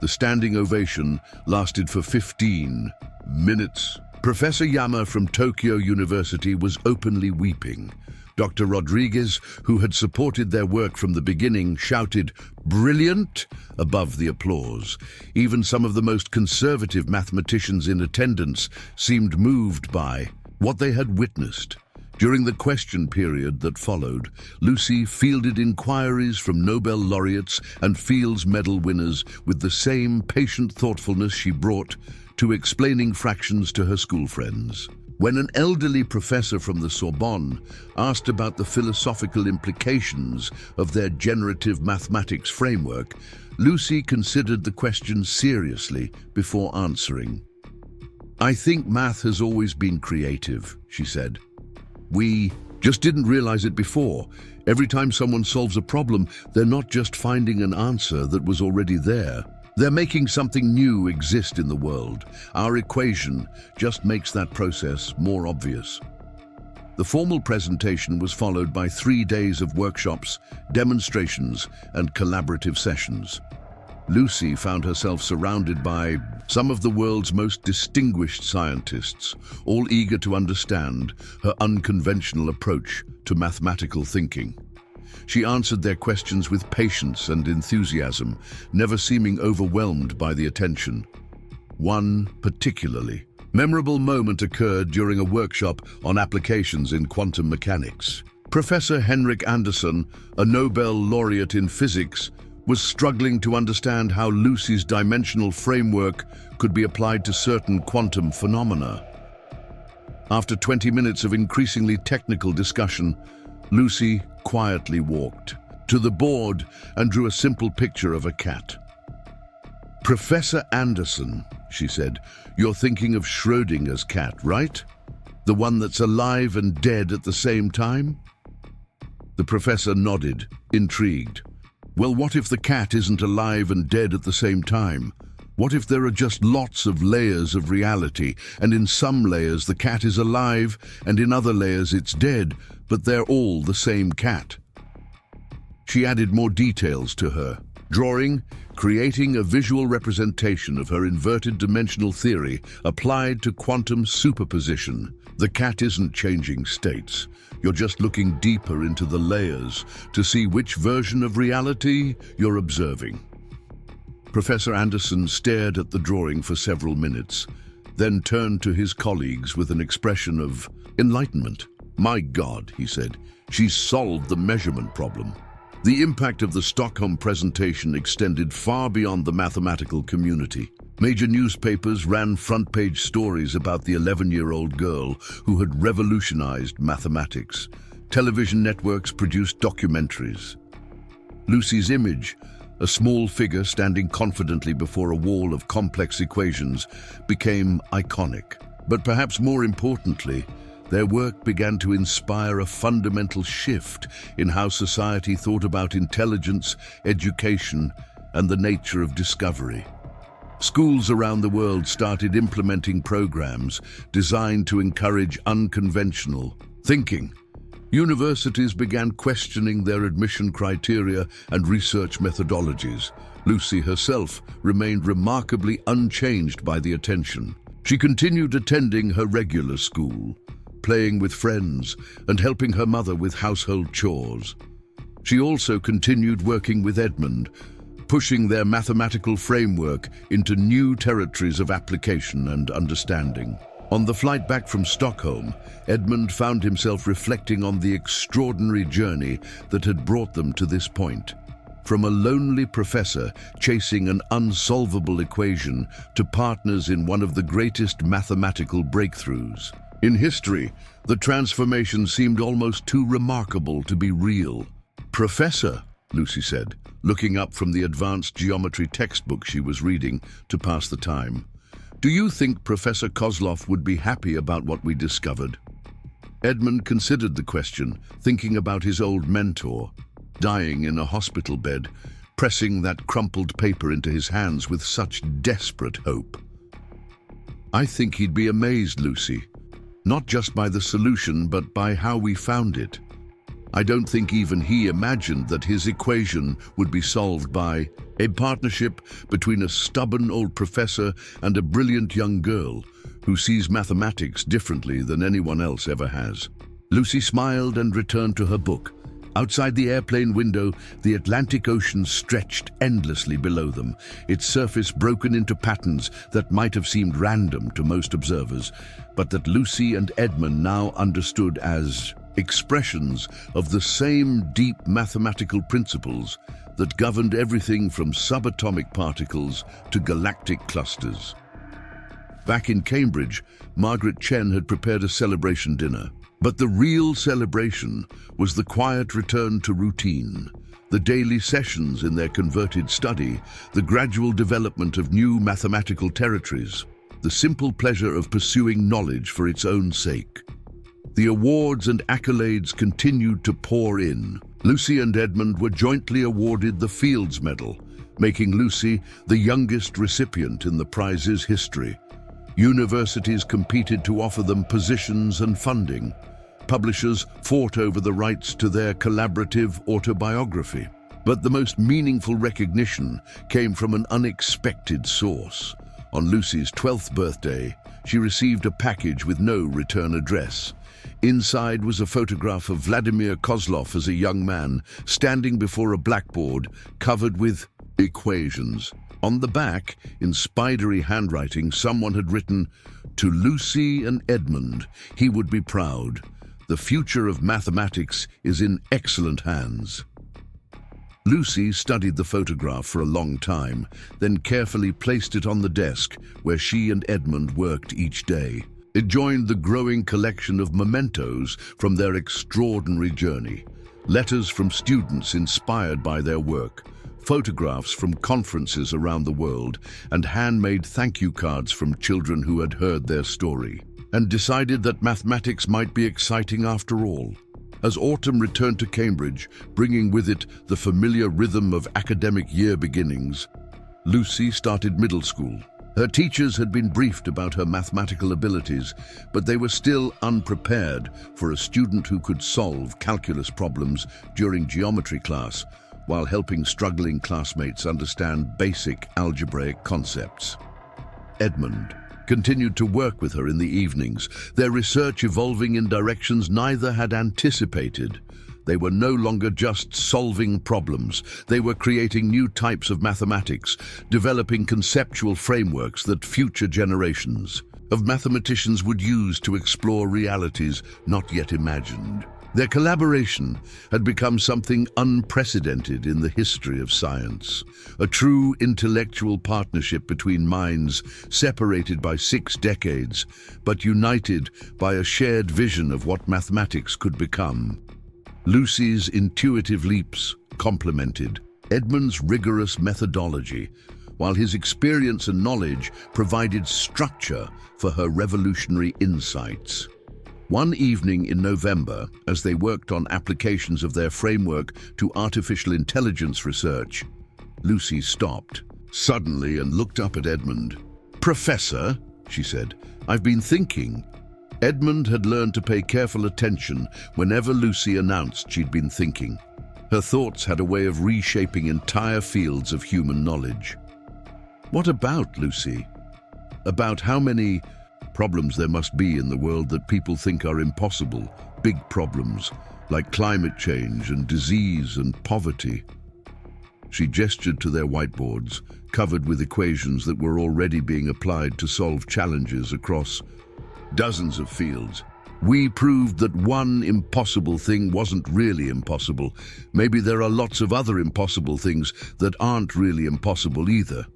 The standing ovation lasted for 15 minutes. Professor Yama from Tokyo University was openly weeping. Dr. Rodriguez, who had supported their work from the beginning, shouted, "Brilliant!" above the applause. Even some of the most conservative mathematicians in attendance seemed moved by what they had witnessed. During the question period that followed, Lucy fielded inquiries from Nobel laureates and Fields Medal winners with the same patient thoughtfulness she brought to explaining fractions to her school friends. When an elderly professor from the Sorbonne asked about the philosophical implications of their generative mathematics framework, Lucy considered the question seriously before answering. "I think math has always been creative," she said. "We just didn't realize it before. Every time someone solves a problem, they're not just finding an answer that was already there. They're making something new exist in the world. Our equation just makes that process more obvious." The formal presentation was followed by 3 days of workshops, demonstrations, and collaborative sessions. Lucy found herself surrounded by some of the world's most distinguished scientists, all eager to understand her unconventional approach to mathematical thinking. She answered their questions with patience and enthusiasm, never seeming overwhelmed by the attention. One particularly memorable moment occurred during a workshop on applications in quantum mechanics. Professor Henrik Andersson, a Nobel laureate in physics, was struggling to understand how Lucy's dimensional framework could be applied to certain quantum phenomena. After 20 minutes of increasingly technical discussion, Lucy quietly walked to the board and drew a simple picture of a cat. "Professor Andersson," she said, "you're thinking of Schrödinger's cat, right? The one that's alive and dead at the same time?" The professor nodded, intrigued. "Well, what if the cat isn't alive and dead at the same time? What if there are just lots of layers of reality, and in some layers the cat is alive, and in other layers it's dead, but they're all the same cat?" She added more details to her, creating a visual representation of her inverted dimensional theory applied to quantum superposition. The cat isn't changing states. You're just looking deeper into the layers to see which version of reality you're observing. Professor Andersson stared at the drawing for several minutes, then turned to his colleagues with an expression of enlightenment. "My God," he said, "she's solved the measurement problem." The impact of the Stockholm presentation extended far beyond the mathematical community. Major newspapers ran front-page stories about the 11-year-old girl who had revolutionized mathematics. Television networks produced documentaries. Lucy's image, a small figure standing confidently before a wall of complex equations, became iconic. But perhaps more importantly, their work began to inspire a fundamental shift in how society thought about intelligence, education, and the nature of discovery. Schools around the world started implementing programs designed to encourage unconventional thinking. Universities began questioning their admission criteria and research methodologies. Lucy herself remained remarkably unchanged by the attention. She continued attending her regular school, playing with friends, and helping her mother with household chores. She also continued working with Edmund, pushing their mathematical framework into new territories of application and understanding. On the flight back from Stockholm, Edmund found himself reflecting on the extraordinary journey that had brought them to this point. From a lonely professor chasing an unsolvable equation to partners in one of the greatest mathematical breakthroughs. In history, the transformation seemed almost too remarkable to be real. "Professor," Lucy said, looking up from the advanced geometry textbook she was reading to pass the time, "do you think Professor Kozlov would be happy about what we discovered?" Edmund considered the question, thinking about his old mentor, dying in a hospital bed, pressing that crumpled paper into his hands with such desperate hope. "I think he'd be amazed, Lucy. Not just by the solution, but by how we found it. I don't think even he imagined that his equation would be solved by a partnership between a stubborn old professor and a brilliant young girl who sees mathematics differently than anyone else ever has." Lucy smiled and returned to her book, Outside the airplane window, the Atlantic Ocean stretched endlessly below them, its surface broken into patterns that might have seemed random to most observers, but that Lucy and Edmund now understood as expressions of the same deep mathematical principles that governed everything from subatomic particles to galactic clusters. Back in Cambridge, Margaret Chen had prepared a celebration dinner. But the real celebration was the quiet return to routine, the daily sessions in their converted study, the gradual development of new mathematical territories, the simple pleasure of pursuing knowledge for its own sake. The awards and accolades continued to pour in. Lucy and Edmund were jointly awarded the Fields Medal, making Lucy the youngest recipient in the prize's history. Universities competed to offer them positions and funding. Publishers fought over the rights to their collaborative autobiography. But the most meaningful recognition came from an unexpected source. On Lucy's 12th birthday, she received a package with no return address. Inside was a photograph of Vladimir Kozlov as a young man, standing before a blackboard covered with equations. On the back, in spidery handwriting, someone had written, "To Lucy and Edmund, he would be proud. The future of mathematics is in excellent hands." Lucy studied the photograph for a long time, then carefully placed it on the desk where she and Edmund worked each day. It joined the growing collection of mementos from their extraordinary journey. Letters from students inspired by their work, photographs from conferences around the world, and handmade thank you cards from children who had heard their story, and decided that mathematics might be exciting after all. As autumn returned to Cambridge, bringing with it the familiar rhythm of academic year beginnings, Lucy started middle school. Her teachers had been briefed about her mathematical abilities, but they were still unprepared for a student who could solve calculus problems during geometry class, while helping struggling classmates understand basic algebraic concepts. Edmund continued to work with her in the evenings, their research evolving in directions neither had anticipated. They were no longer just solving problems. They were creating new types of mathematics, developing conceptual frameworks that future generations of mathematicians would use to explore realities not yet imagined. Their collaboration had become something unprecedented in the history of science, a true intellectual partnership between minds separated by 6 decades, but united by a shared vision of what mathematics could become. Lucy's intuitive leaps complemented Edmund's rigorous methodology, while his experience and knowledge provided structure for her revolutionary insights. One evening in November, as they worked on applications of their framework to artificial intelligence research, Lucy stopped suddenly and looked up at Edmund. "Professor," she said, "I've been thinking." Edmund had learned to pay careful attention whenever Lucy announced she'd been thinking. Her thoughts had a way of reshaping entire fields of human knowledge. "What about, Lucy?" "About how many problems there must be in the world that people think are impossible, big problems, like climate change and disease and poverty." She gestured to their whiteboards, covered with equations that were already being applied to solve challenges across dozens of fields. "We proved that one impossible thing wasn't really impossible. Maybe there are lots of other impossible things that aren't really impossible either."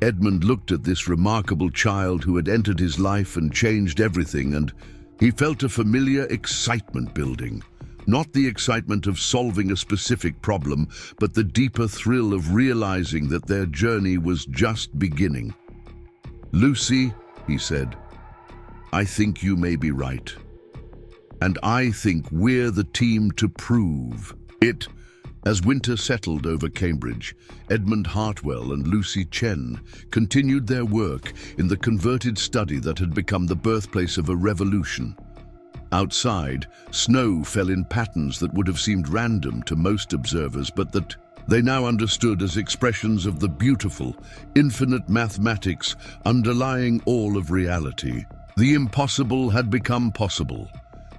Edmund looked at this remarkable child who had entered his life and changed everything, and he felt a familiar excitement building. Not the excitement of solving a specific problem, but the deeper thrill of realizing that their journey was just beginning. "Lucy," he said, "I think you may be right. And I think we're the team to prove it." As winter settled over Cambridge, Edmund Hartwell and Lucy Chen continued their work in the converted study that had become the birthplace of a revolution. Outside, snow fell in patterns that would have seemed random to most observers, but that they now understood as expressions of the beautiful, infinite mathematics underlying all of reality. The impossible had become possible.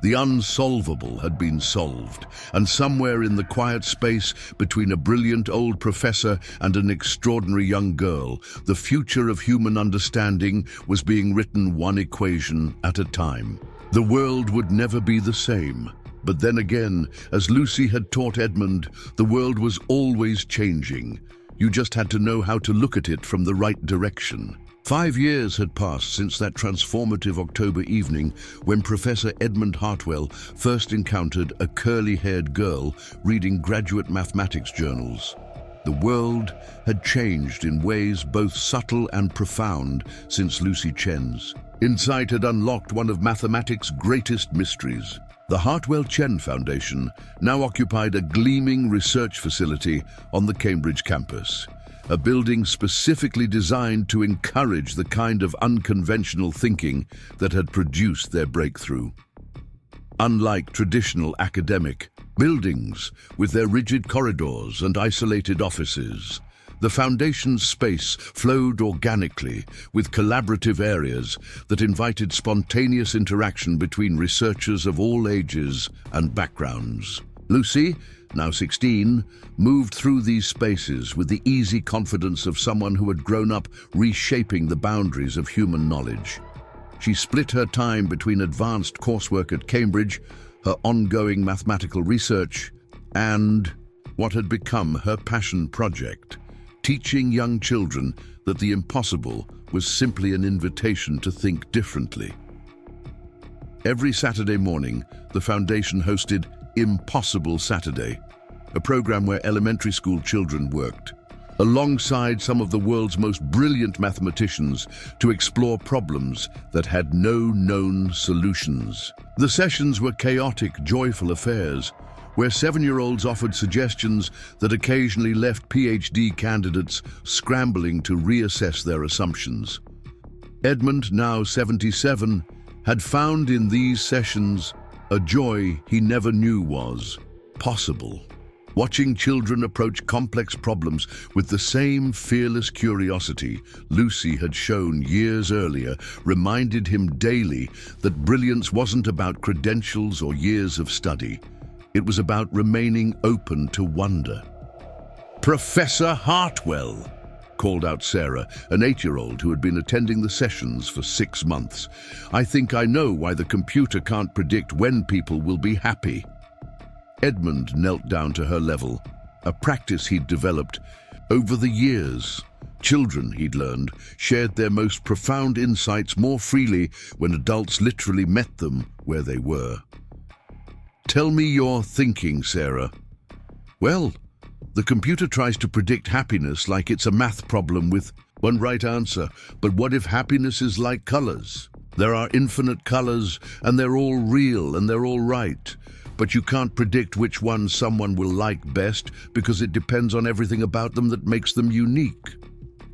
The unsolvable had been solved, and somewhere in the quiet space between a brilliant old professor and an extraordinary young girl, the future of human understanding was being written one equation at a time. The world would never be the same. But then again, as Lucy had taught Edmund, the world was always changing. You just had to know how to look at it from the right direction. 5 years had passed since that transformative October evening when Professor Edmund Hartwell first encountered a curly-haired girl reading graduate mathematics journals. The world had changed in ways both subtle and profound since Lucy Chen's insight had unlocked one of mathematics' greatest mysteries. The Hartwell-Chen Foundation now occupied a gleaming research facility on the Cambridge campus, a building specifically designed to encourage the kind of unconventional thinking that had produced their breakthrough. Unlike traditional academic buildings with their rigid corridors and isolated offices, the Foundation's space flowed organically with collaborative areas that invited spontaneous interaction between researchers of all ages and backgrounds. Lucy, now 16, moved through these spaces with the easy confidence of someone who had grown up reshaping the boundaries of human knowledge. She split her time between advanced coursework at Cambridge, her ongoing mathematical research, and what had become her passion project, teaching young children that the impossible was simply an invitation to think differently. Every Saturday morning, the Foundation hosted Impossible Saturday, a program where elementary school children worked alongside some of the world's most brilliant mathematicians to explore problems that had no known solutions. The sessions were chaotic, joyful affairs, where 7-year-olds offered suggestions that occasionally left PhD candidates scrambling to reassess their assumptions. Edmund, now 77, had found in these sessions a joy he never knew was possible. Watching children approach complex problems with the same fearless curiosity Lucy had shown years earlier reminded him daily that brilliance wasn't about credentials or years of study. It was about remaining open to wonder. "Professor Hartwell!" called out Sarah, an 8-year-old who had been attending the sessions for 6 months. "I think I know why the computer can't predict when people will be happy." Edmund knelt down to her level, a practice he'd developed over the years. Children, he'd learned, shared their most profound insights more freely when adults literally met them where they were. "Tell me your thinking, Sarah." "Well, the computer tries to predict happiness like it's a math problem with one right answer. But what if happiness is like colors? There are infinite colors, and they're all real, and they're all right. But you can't predict which one someone will like best because it depends on everything about them that makes them unique."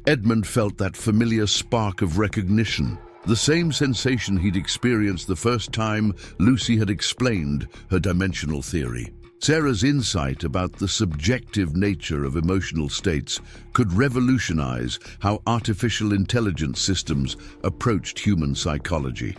Edmund felt that familiar spark of recognition, the same sensation he'd experienced the first time Lucy had explained her dimensional theory. Sarah's insight about the subjective nature of emotional states could revolutionize how artificial intelligence systems approached human psychology.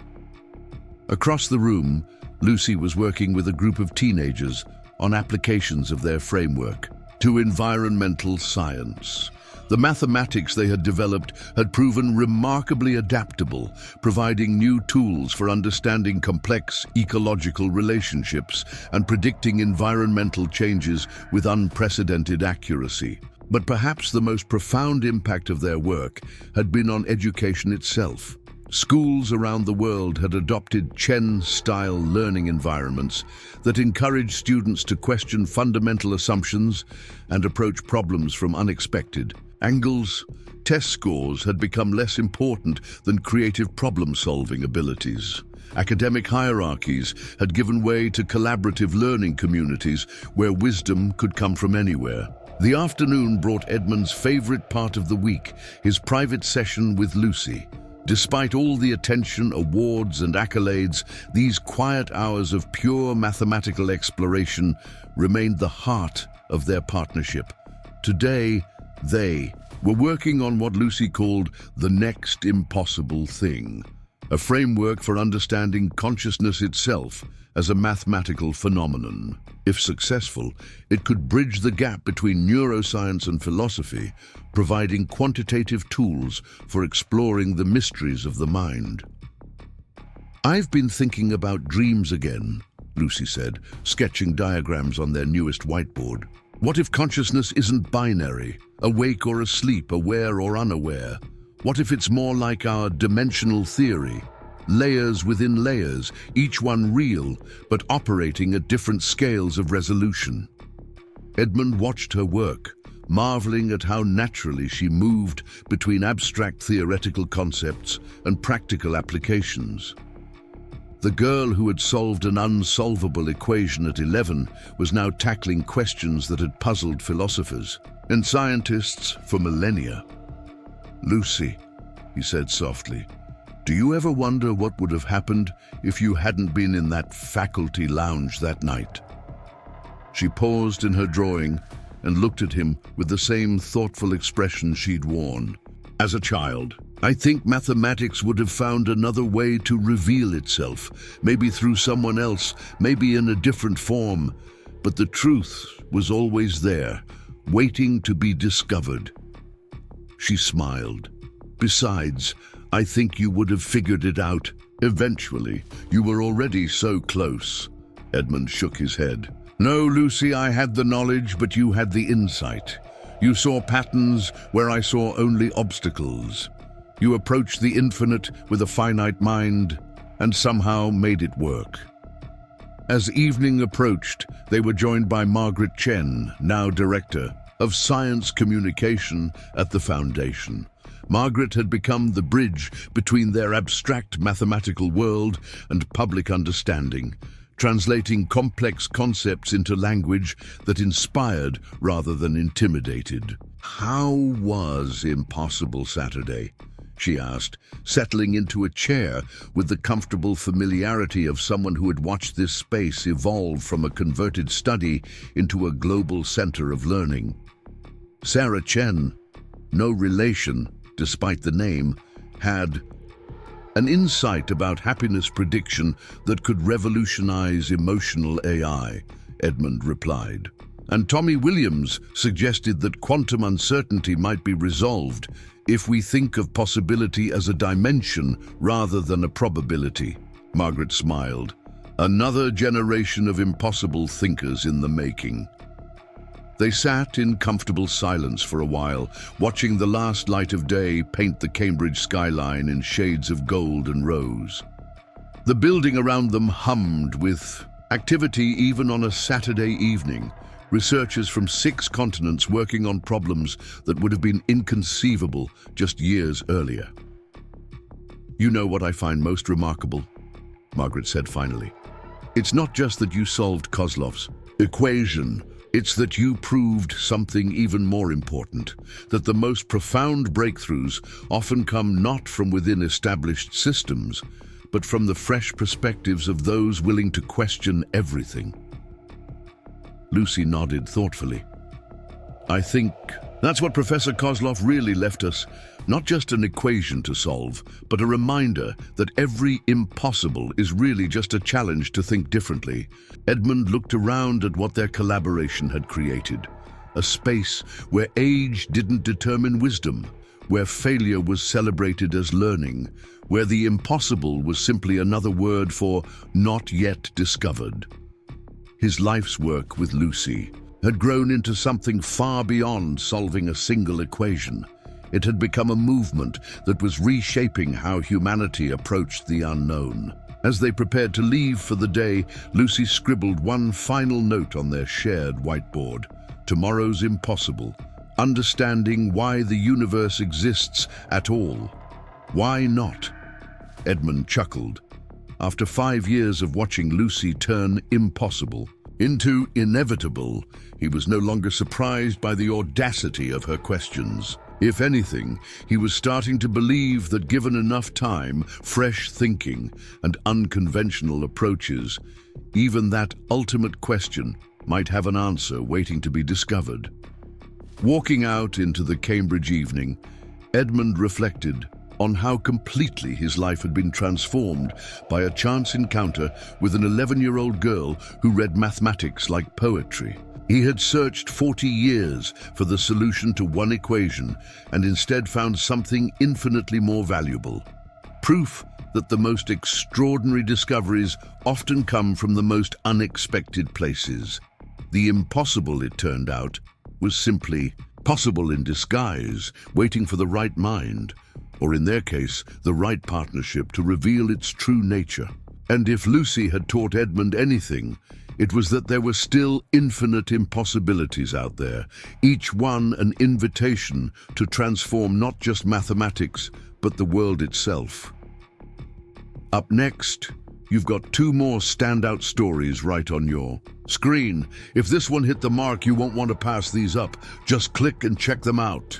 Across the room, Lucy was working with a group of teenagers on applications of their framework to environmental science. The mathematics they had developed had proven remarkably adaptable, providing new tools for understanding complex ecological relationships and predicting environmental changes with unprecedented accuracy. But perhaps the most profound impact of their work had been on education itself. Schools around the world had adopted Chen-style learning environments that encouraged students to question fundamental assumptions and approach problems from unexpected angles. Test scores had become less important than creative problem-solving abilities. Academic hierarchies had given way to collaborative learning communities where wisdom could come from anywhere. The afternoon brought Edmund's favorite part of the week, his private session with Lucy. Despite all the attention, awards, and accolades, these quiet hours of pure mathematical exploration remained the heart of their partnership. Today, they were working on what Lucy called the next impossible thing, a framework for understanding consciousness itself as a mathematical phenomenon. If successful, it could bridge the gap between neuroscience and philosophy, providing quantitative tools for exploring the mysteries of the mind. "I've been thinking about dreams again," Lucy said, sketching diagrams on their newest whiteboard. "What if consciousness isn't binary, awake or asleep, aware or unaware? What if it's more like our dimensional theory? Layers within layers, each one real, but operating at different scales of resolution." Edmund watched her work, marveling at how naturally she moved between abstract theoretical concepts and practical applications. The girl who had solved an unsolvable equation at 11 was now tackling questions that had puzzled philosophers and scientists for millennia. "Lucy," he said softly, "do you ever wonder what would have happened if you hadn't been in that faculty lounge that night?" She paused in her drawing and looked at him with the same thoughtful expression she'd worn. "As a child, I think mathematics would have found another way to reveal itself, maybe through someone else, maybe in a different form. But the truth was always there, waiting to be discovered." She smiled. "Besides, I think you would have figured it out eventually. You were already so close." Edmund shook his head. "No, Lucy, I had the knowledge, but you had the insight. You saw patterns where I saw only obstacles. You approached the infinite with a finite mind and somehow made it work." As evening approached, they were joined by Margaret Chen, now Director of Science Communication at the Foundation. Margaret had become the bridge between their abstract mathematical world and public understanding, translating complex concepts into language that inspired rather than intimidated. "How was Impossible Saturday?" she asked, settling into a chair with the comfortable familiarity of someone who had watched this space evolve from a converted study into a global center of learning. Sarah Chen, no relation, despite the name, had an insight about happiness prediction that could revolutionize emotional AI, Edmund replied. And Tommy Williams suggested that quantum uncertainty might be resolved if we think of possibility as a dimension rather than a probability. Margaret smiled. Another generation of impossible thinkers in the making. They sat in comfortable silence for a while, watching the last light of day paint the Cambridge skyline in shades of gold and rose. The building around them hummed with activity even on a Saturday evening. Researchers from 6 continents working on problems that would have been inconceivable just years earlier. "You know what I find most remarkable?" Margaret said finally. "It's not just that you solved Kozlov's equation. It's that you proved something even more important, that the most profound breakthroughs often come not from within established systems, but from the fresh perspectives of those willing to question everything." Lucy nodded thoughtfully. "I think that's what Professor Kozlov really left us, not just an equation to solve, but a reminder that every impossible is really just a challenge to think differently." Edmund looked around at what their collaboration had created, a space where age didn't determine wisdom, where failure was celebrated as learning, where the impossible was simply another word for not yet discovered. His life's work with Lucy had grown into something far beyond solving a single equation. It had become a movement that was reshaping how humanity approached the unknown. As they prepared to leave for the day, Lucy scribbled one final note on their shared whiteboard. Tomorrow's impossible. Understanding why the universe exists at all. Why not? Edmund chuckled. After 5 years of watching Lucy turn impossible into inevitable, he was no longer surprised by the audacity of her questions. If anything, he was starting to believe that given enough time, fresh thinking, and unconventional approaches, even that ultimate question might have an answer waiting to be discovered. Walking out into the Cambridge evening, Edmund reflected on how completely his life had been transformed by a chance encounter with an 11-year-old girl who read mathematics like poetry. He had searched 40 years for the solution to one equation and instead found something infinitely more valuable. Proof that the most extraordinary discoveries often come from the most unexpected places. The impossible, it turned out, was simply possible in disguise, waiting for the right mind, or in their case, the right partnership to reveal its true nature. And if Lucy had taught Edmund anything, it was that there were still infinite impossibilities out there, each one an invitation to transform not just mathematics, but the world itself. Up next, you've got two more standout stories right on your screen. If this one hit the mark, you won't want to pass these up. Just click and check them out.